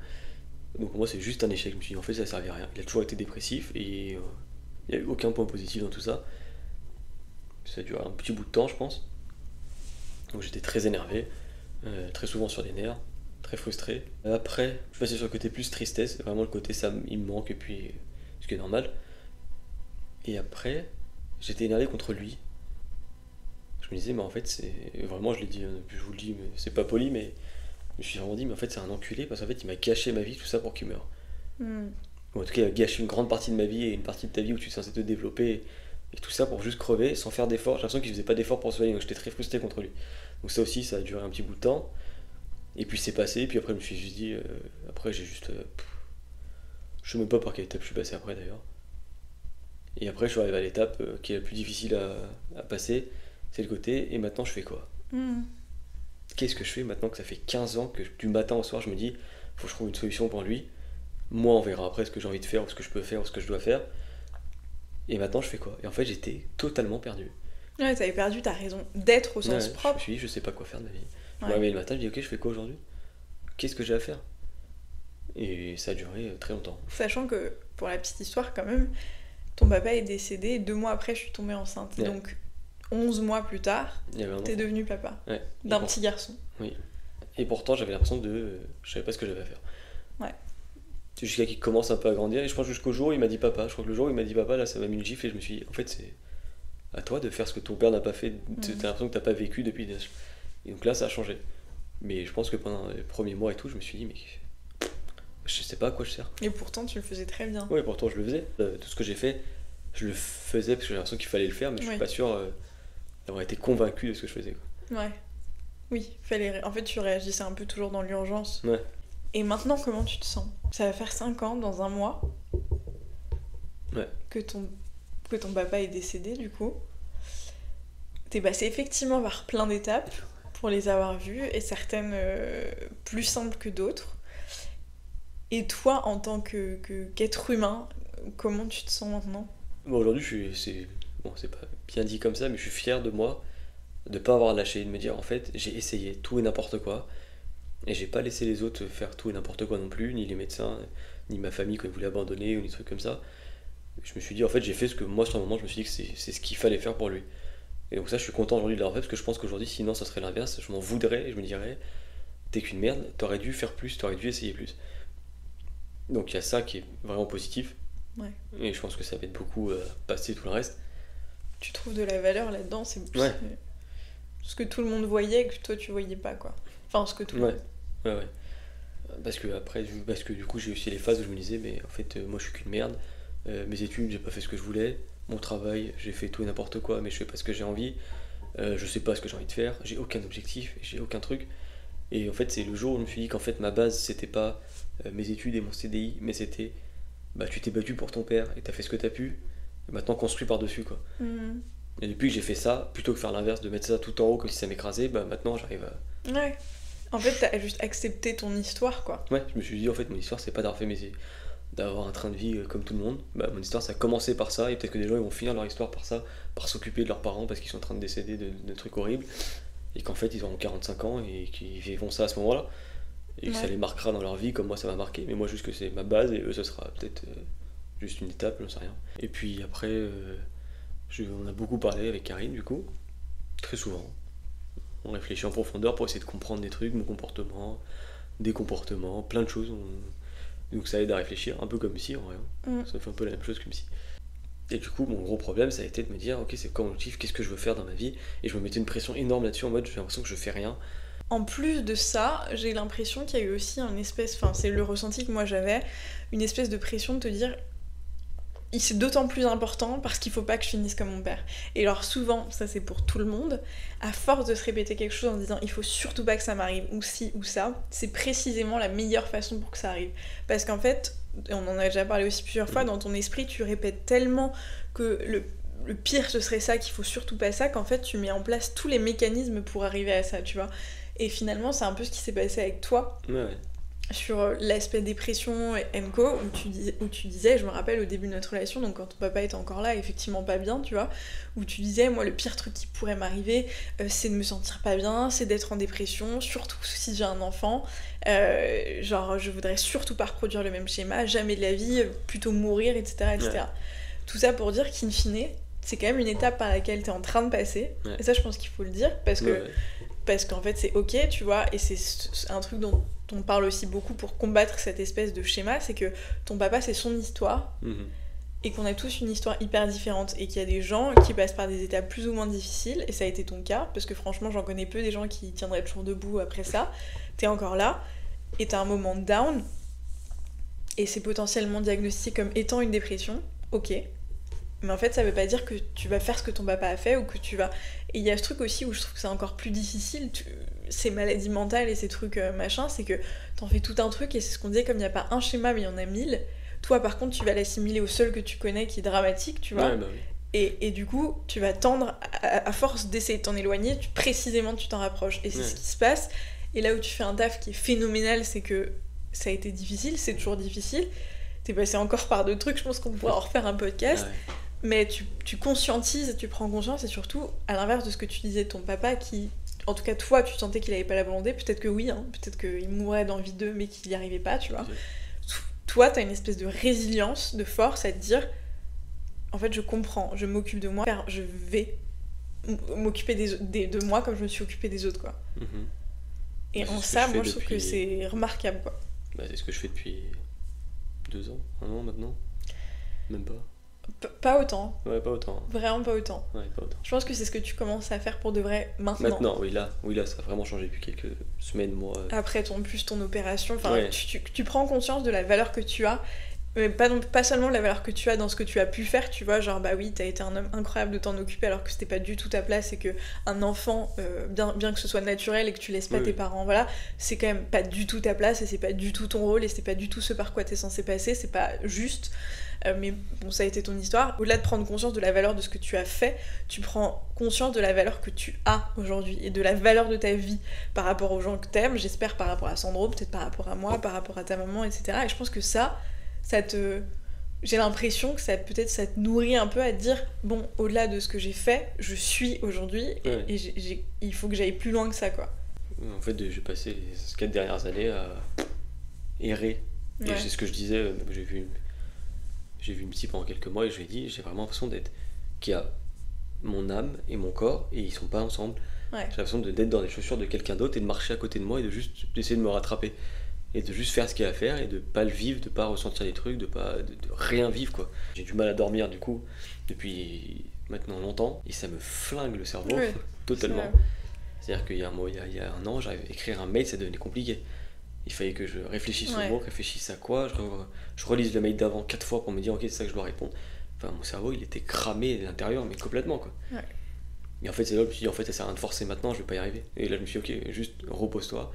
Donc pour moi c'est juste un échec, je me suis dit en fait ça servait à rien. Il a toujours été dépressif et il n'y a eu aucun point positif dans tout ça. Ça a duré un petit bout de temps je pense. Donc j'étais très énervé, très souvent sur les nerfs, très frustré. Après je suis passé sur le côté plus tristesse, vraiment le côté ça il me manque et puis ce qui est normal. Et après j'étais énervé contre lui. Je me disais, mais en fait, c'est. Vraiment, je l'ai dit, je vous le dis, mais c'est pas poli, mais je me suis vraiment dit, mais en fait, c'est un enculé parce qu'en fait, il m'a gâché ma vie, tout ça pour qu'il meure. Ou en tout cas, il a gâché une grande partie de ma vie et une partie de ta vie où tu es censé te développer et tout ça pour juste crever sans faire d'efforts. J'ai l'impression qu'il faisait pas d'efforts pour se soigner, donc j'étais très frustré contre lui. Donc, ça aussi, ça a duré un petit bout de temps. Et puis, c'est passé, et puis après, je me suis juste dit, après, j'ai juste. Je sais même pas par quelle étape je suis passé après d'ailleurs. Et après, je suis arrivé à l'étape qui est la plus difficile à passer. C'est le côté, et maintenant je fais quoi? Qu'est-ce que je fais maintenant que ça fait 15 ans que du matin au soir je me dis, faut que je trouve une solution pour lui. Moi on verra après ce que j'ai envie de faire, ou ce que je peux faire, ou ce que je dois faire. Et maintenant je fais quoi? Et en fait j'étais totalement perdu. Ouais, t'avais perdu ta raison d'être au sens propre. Je me suis dit, je sais pas quoi faire de ma vie. Je me réveille le matin, je me dis, ok, je fais quoi aujourd'hui? Qu'est-ce que j'ai à faire? Et ça a duré très longtemps. Sachant que, pour la petite histoire quand même, ton papa est décédé et 2 mois après je suis tombée enceinte. Ouais. Donc 11 mois plus tard, t'es devenu papa d'un petit garçon. Oui. Et pourtant, j'avais l'impression je savais pas ce que j'avais à faire. Ouais. C'est jusqu'à qu'il commence un peu à grandir. Et je pense jusqu'au jour où il m'a dit papa. Je crois que le jour où il m'a dit papa, là, ça m'a mis une gifle. Et je me suis dit, en fait, c'est à toi de faire ce que ton père n'a pas fait. T'as l'impression que t'as pas vécu depuis. Et donc là, ça a changé. Mais je pense que pendant les premiers mois et tout, je me suis dit, mais je sais pas à quoi je sers. Et pourtant, tu le faisais très bien. Oui, pourtant, je le faisais. Tout ce que j'ai fait, je le faisais parce que j'ai l'impression qu'il fallait le faire, mais je suis pas sûr d'avoir été convaincu de ce que je faisais, quoi. Ouais. Oui, en fait, tu réagissais un peu toujours dans l'urgence. Ouais. Et maintenant, comment tu te sens? Ça va faire 5 ans dans un mois que ton que ton papa est décédé du coup. T'es passé effectivement par plein d'étapes pour les avoir vues, et certaines plus simples que d'autres. Et toi, en tant qu'être humain, comment tu te sens maintenant ? Bon, aujourd'hui, c'est pas bien dit comme ça, mais je suis fier de moi de pas avoir lâché, de me dire en fait, j'ai essayé tout et n'importe quoi, et j'ai pas laissé les autres faire tout et n'importe quoi non plus, ni les médecins, ni ma famille quand ils voulaient abandonner ou des trucs comme ça. Je me suis dit en fait, j'ai fait ce que moi sur le moment, je me suis dit que c'est ce qu'il fallait faire pour lui. Et donc ça, je suis content aujourd'hui de l'avoir fait, parce que je pense qu'aujourd'hui, sinon ça serait l'inverse, je m'en voudrais et je me dirais, t'es qu'une merde, t'aurais dû faire plus, t'aurais dû essayer plus. Donc il y a ça qui est vraiment positif. Ouais. Et je pense que ça va être beaucoup passer tout le reste. Tu trouves de la valeur là-dedans, c'est ce que tout le monde voyait et que toi tu voyais pas, quoi. Enfin, ce que tout le monde. Ouais. Parce que du coup, j'ai aussi les phases où je me disais, mais en fait, moi je suis qu'une merde. Mes études, j'ai pas fait ce que je voulais. Mon travail, j'ai fait tout et n'importe quoi, mais je fais pas ce que j'ai envie. Je sais pas ce que j'ai envie de faire. J'ai aucun objectif, j'ai aucun truc. Et en fait, c'est le jour où je me suis dit qu'en fait, ma base, c'était pas mes études et mon CDI, mais c'était tu t'es battu pour ton père et t'as fait ce que t'as pu. Et maintenant, construis par-dessus, quoi. Mmh. Et depuis que j'ai fait ça, plutôt que faire l'inverse, de mettre ça tout en haut comme si ça m'écrasait, maintenant j'arrive à... Ouais. En fait, t'as juste accepté ton histoire, quoi. Ouais, je me suis dit, en fait, mon histoire, c'est pas d'avoir un train de vie comme tout le monde. Mon histoire, ça a commencé par ça, et peut-être que des gens ils vont finir leur histoire par ça, par s'occuper de leurs parents parce qu'ils sont en train de décéder de trucs horribles, et qu'en fait, ils auront 45 ans et qu'ils vivront ça à ce moment-là, et que ça les marquera dans leur vie comme moi ça m'a marqué. Mais moi, juste que c'est ma base, et eux, ce sera peut-être juste une étape, j'en sais rien. Et puis après... on a beaucoup parlé avec Karine, du coup, très souvent. On réfléchit en profondeur pour essayer de comprendre des trucs, mon comportement, des comportements, plein de choses. Donc ça aide à réfléchir, un peu comme si, en vrai. Ça fait un peu la même chose que si. Et du coup, mon gros problème, ça a été de me dire, ok, c'est quoi mon objectif, qu'est-ce que je veux faire dans ma vie ? Et je me mettais une pression énorme là-dessus, en mode, j'ai l'impression que je fais rien. En plus de ça, j'ai l'impression qu'il y a eu aussi c'est le ressenti que moi j'avais, une espèce de pression de te dire... c'est d'autant plus important parce qu'il faut pas que je finisse comme mon père. Et alors souvent, ça c'est pour tout le monde, à force de se répéter quelque chose en disant il faut surtout pas que ça m'arrive, ou ci ou ça, c'est précisément la meilleure façon pour que ça arrive. Parce qu'en fait, et on en a déjà parlé aussi plusieurs fois, dans ton esprit tu répètes tellement que le pire ce serait ça, qu'il faut surtout pas ça, qu'en fait tu mets en place tous les mécanismes pour arriver à ça, tu vois. Et finalement c'est un peu ce qui s'est passé avec toi. Ouais. Sur l'aspect dépression et co, où tu disais, je me rappelle au début de notre relation, donc quand ton papa était encore là, effectivement pas bien, tu vois, où tu disais, moi le pire truc qui pourrait m'arriver, c'est de me sentir pas bien, c'est d'être en dépression, surtout si j'ai un enfant, je voudrais surtout pas reproduire le même schéma, jamais de la vie, plutôt mourir, etc. etc. Ouais. Tout ça pour dire qu'in fine, c'est quand même une étape par laquelle t'es en train de passer, et ça je pense qu'il faut le dire, parce qu'en fait c'est ok, tu vois, et c'est un truc dont on parle aussi beaucoup pour combattre cette espèce de schéma, c'est que ton papa c'est son histoire, et qu'on a tous une histoire hyper différente, et qu'il y a des gens qui passent par des étapes plus ou moins difficiles, et ça a été ton cas, parce que franchement j'en connais peu des gens qui tiendraient toujours debout après ça. T'es encore là, et t'as un moment down, et c'est potentiellement diagnostiqué comme étant une dépression, ok. Mais en fait, ça veut pas dire que tu vas faire ce que ton papa a fait, ou que tu vas... Et il y a ce truc aussi où je trouve que c'est encore plus difficile, ces maladies mentales et ces trucs machin, c'est que t'en fais tout un truc, et c'est ce qu'on disait, comme il n'y a pas un schéma, mais il y en a 1000. Toi, par contre, tu vas l'assimiler au seul que tu connais, qui est dramatique, tu vois. Ouais, bah oui. Et du coup, tu vas tendre, à force d'essayer de t'en éloigner, précisément tu t'en rapproches. Et c'est ce qui se passe. Et là où tu fais un taf qui est phénoménal, c'est que ça a été difficile, c'est toujours difficile. T'es passé encore par deux trucs, je pense qu'on pourra en refaire un podcast. Ouais. Mais tu conscientises, tu prends conscience, et surtout, à l'inverse de ce que tu disais de ton papa, qui, en tout cas toi, tu sentais qu'il avait pas la volonté, peut-être que oui, hein, peut-être qu'il mourrait d'envie d'eux, mais qu'il y arrivait pas, tu vois. Okay. Toi, t'as une espèce de résilience, de force à te dire, en fait, je comprends, je m'occupe de moi, car je vais m'occuper de moi comme je me suis occupée des autres, quoi. Et en ça, moi, je trouve que c'est remarquable, quoi. C'est ce que je fais depuis 2 ans, 1 an maintenant, même pas. Pas autant. Ouais, pas autant. Vraiment pas autant. Ouais, pas autant. Je pense que c'est ce que tu commences à faire pour de vrai maintenant. Maintenant, oui, là, ça a vraiment changé depuis quelques semaines, mois. Après ton opération, tu prends conscience de la valeur que tu as, Mais pas seulement la valeur que tu as dans ce que tu as pu faire, tu vois, genre bah oui, t'as été un homme incroyable de t'en occuper alors que c'était pas du tout ta place et que un enfant, bien que ce soit naturel et que tu laisses pas tes parents, voilà, c'est quand même pas du tout ta place et c'est pas du tout ton rôle et c'est pas du tout ce par quoi t'es censé passer, c'est pas juste. Mais bon, ça a été ton histoire. Au-delà de prendre conscience de la valeur de ce que tu as fait, tu prends conscience de la valeur que tu as aujourd'hui et de la valeur de ta vie par rapport aux gens que t'aimes, j'espère par rapport à Sandro, peut-être par rapport à moi, par rapport à ta maman, etc. Et je pense que ça te... J'ai l'impression que ça te nourrit un peu à te dire bon, au-delà de ce que j'ai fait, je suis aujourd'hui et il faut que j'aille plus loin que ça, quoi. En fait, j'ai passé les 4 dernières années à errer. Et c'est ce que je disais, j'ai vu une psy pendant quelques mois et je lui ai dit j'ai vraiment l'impression qu'il y a mon âme et mon corps et ils sont pas ensemble. J'ai l'impression d'être dans les chaussures de quelqu'un d'autre et de marcher à côté de moi et d'essayer de me rattraper. Et de juste faire ce qu'il y a à faire et de pas le vivre, de pas ressentir les trucs, de rien vivre, quoi. J'ai du mal à dormir du coup depuis maintenant longtemps et ça me flingue le cerveau totalement. C'est-à-dire qu'il y a un an, j'arrivais à écrire un mail, ça devenait compliqué. Il fallait que je réfléchisse au mot, réfléchisse à quoi, je relise le mail d'avant 4 fois pour me dire ok, c'est ça que je dois répondre. Enfin, mon cerveau il était cramé de l'intérieur, mais complètement, quoi. Et en fait, c'est là que je me suis dit en fait, ça sert à rien de forcer maintenant, je vais pas y arriver. Et là, je me suis dit ok, juste repose-toi.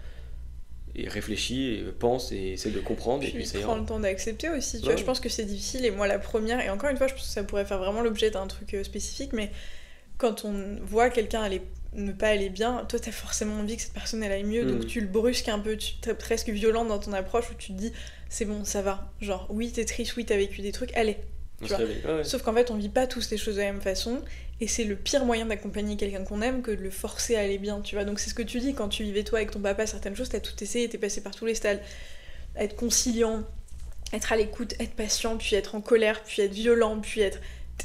Et réfléchis, et pense, et essaie de comprendre, et puis ça ira. Prends le temps d'accepter aussi, tu vois, je pense que c'est difficile, et moi la première, et encore une fois, je pense que ça pourrait faire vraiment l'objet d'un truc spécifique, mais quand on voit quelqu'un ne pas aller bien, toi t'as forcément envie que cette personne elle aille mieux, donc tu le brusques un peu, tu es presque violente dans ton approche, où tu te dis, c'est bon, ça va, genre, oui t'es triste, oui t'as vécu des trucs, allez, tu vois. Sauf qu'en fait on vit pas tous les choses de la même façon, et c'est le pire moyen d'accompagner quelqu'un qu'on aime que de le forcer à aller bien, tu vois. Donc c'est ce que tu dis, quand tu vivais toi avec ton papa certaines choses, t'as tout essayé, t'es passé par tous les stades. Être conciliant, être à l'écoute, être patient, puis être en colère, puis être violent, puis être...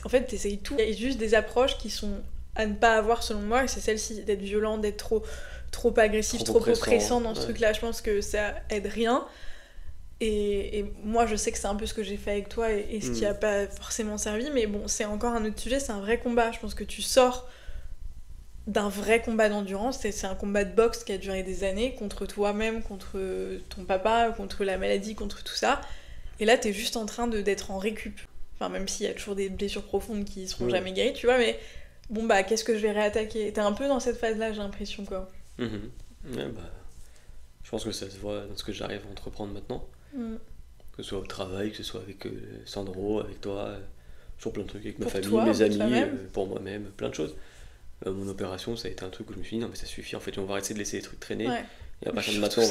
En fait t'essayes tout. Il y a juste des approches qui sont à ne pas avoir selon moi, et c'est celle-ci, d'être violent, d'être trop agressif, trop oppressant dans ce truc-là. Je pense que ça aide rien. Et moi je sais que c'est un peu ce que j'ai fait avec toi et ce qui a pas forcément servi, mais bon, c'est encore un autre sujet, c'est un vrai combat. Je pense que tu sors d'un vrai combat d'endurance, c'est un combat de boxe qui a duré des années contre toi-même, contre ton papa, contre la maladie, contre tout ça, et là t'es juste en train d'être en récup. Enfin, même s'il y a toujours des blessures profondes qui seront jamais guéries, tu vois, mais bon bah qu'est-ce que je vais réattaquer? T'es un peu dans cette phase-là, j'ai l'impression, quoi. Ouais, bah, je pense que ça se voit dans ce que j'arrive à entreprendre maintenant. Que ce soit au travail, que ce soit avec Sandro, avec toi, toujours plein de trucs, avec ma famille, toi, mes amis, pour moi-même, plein de choses. Mon opération, ça a été un truc où je me suis dit non mais ça suffit, en fait on va arrêter de laisser les trucs traîner. Et à partir de maintenant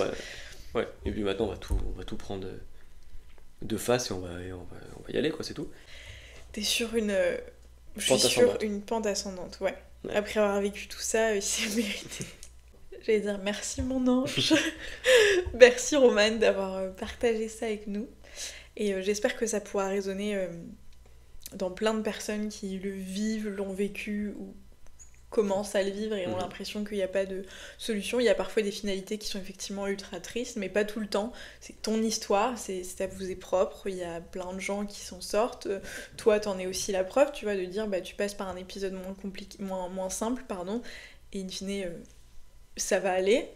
et puis maintenant on va tout prendre de face et on va y aller, quoi, c'est tout. T'es sur une pente ascendante, ouais. Après avoir vécu tout ça, c'est mérité. J'allais dire merci mon ange. Merci Romane d'avoir partagé ça avec nous. Et j'espère que ça pourra résonner dans plein de personnes qui le vivent, l'ont vécu ou commencent à le vivre et ont l'impression qu'il n'y a pas de solution. Il y a parfois des finalités qui sont effectivement ultra tristes, mais pas tout le temps. C'est ton histoire, ça vous est propre, il y a plein de gens qui s'en sortent. Toi, t'en es aussi la preuve, tu vois, de dire bah tu passes par un épisode moins simple, et in fine... ça va aller.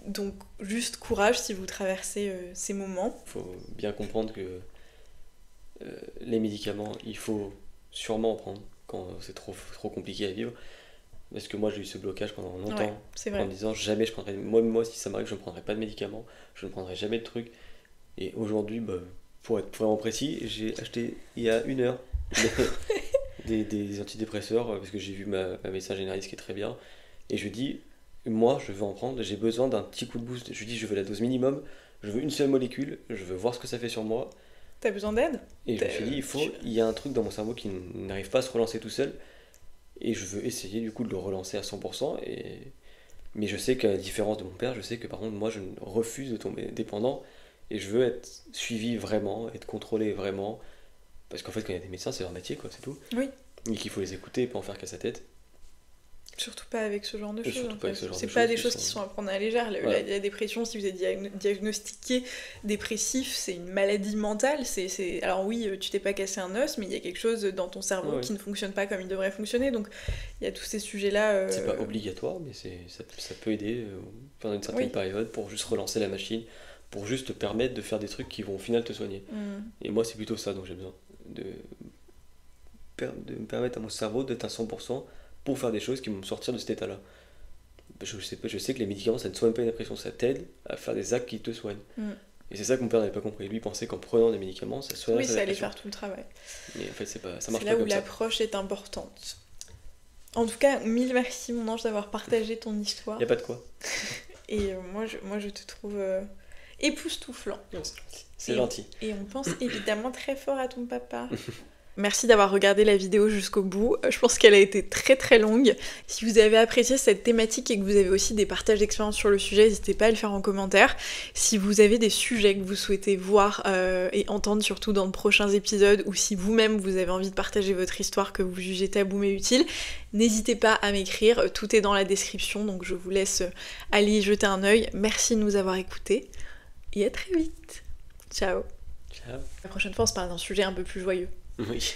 Donc juste courage si vous traversez ces moments. Il faut bien comprendre que les médicaments, il faut sûrement en prendre quand c'est trop compliqué à vivre. Parce que moi j'ai eu ce blocage pendant longtemps, en me disant jamais je prendrai... Moi si ça m'arrive je ne prendrai pas de médicaments, je ne prendrai jamais de trucs. Et aujourd'hui, pour être vraiment précis, j'ai acheté il y a 1 heure des antidépresseurs parce que j'ai vu ma médecin généraliste qui est très bien. Et je dis, moi je veux en prendre, j'ai besoin d'un petit coup de boost. Je dis, je veux la dose minimum, je veux une seule molécule, je veux voir ce que ça fait sur moi. T'as besoin d'aide ? Et je me suis dit, il y a un truc dans mon cerveau qui n'arrive pas à se relancer tout seul. Et je veux essayer du coup de le relancer à 100%. Mais je sais qu'à la différence de mon père, je sais que par contre, moi je refuse de tomber dépendant. Et je veux être suivi vraiment, être contrôlé vraiment. Parce qu'en fait, quand il y a des médecins, c'est leur métier, quoi, c'est tout. Oui. Et qu'il faut les écouter et pas en faire qu'à sa tête. Surtout pas avec ce genre de choses. En fait. C'est pas des choses qui sont à prendre à la légère. La dépression, si vous êtes diagnostiqué dépressif, c'est une maladie mentale. Alors oui, tu t'es pas cassé un os, mais il y a quelque chose dans ton cerveau qui ne fonctionne pas comme il devrait fonctionner. Donc il y a tous ces sujets-là. C'est pas obligatoire, mais ça peut aider pendant une certaine période pour juste relancer la machine, pour juste te permettre de faire des trucs qui vont au final te soigner. Et moi, c'est plutôt ça dont j'ai besoin. De me permettre à mon cerveau d'être à 100% pour faire des choses qui vont me sortir de cet état-là. Je sais que les médicaments, ça ne soigne pas une dépression, ça t'aide à faire des actes qui te soignent. Et c'est ça que mon père n'avait pas compris. Lui pensait qu'en prenant des médicaments, ça soignait la dépression. Oui, ça allait faire tout le travail. Mais en fait, ça marche pas comme ça. C'est là où ça. l'approche est importante. En tout cas, mille merci mon ange d'avoir partagé ton histoire. Y a pas de quoi. Et moi, je te trouve époustouflant. C'est gentil. Et on pense évidemment très fort à ton papa. Merci d'avoir regardé la vidéo jusqu'au bout. Je pense qu'elle a été très très longue. Si vous avez apprécié cette thématique et que vous avez aussi des partages d'expérience sur le sujet, n'hésitez pas à le faire en commentaire. Si vous avez des sujets que vous souhaitez voir et entendre surtout dans de prochains épisodes, ou si vous-même vous avez envie de partager votre histoire que vous jugez tabou mais utile, n'hésitez pas à m'écrire. Tout est dans la description, donc je vous laisse aller y jeter un œil. Merci de nous avoir écoutés et à très vite. Ciao. Ciao. La prochaine fois, on se parle d'un sujet un peu plus joyeux. Oui.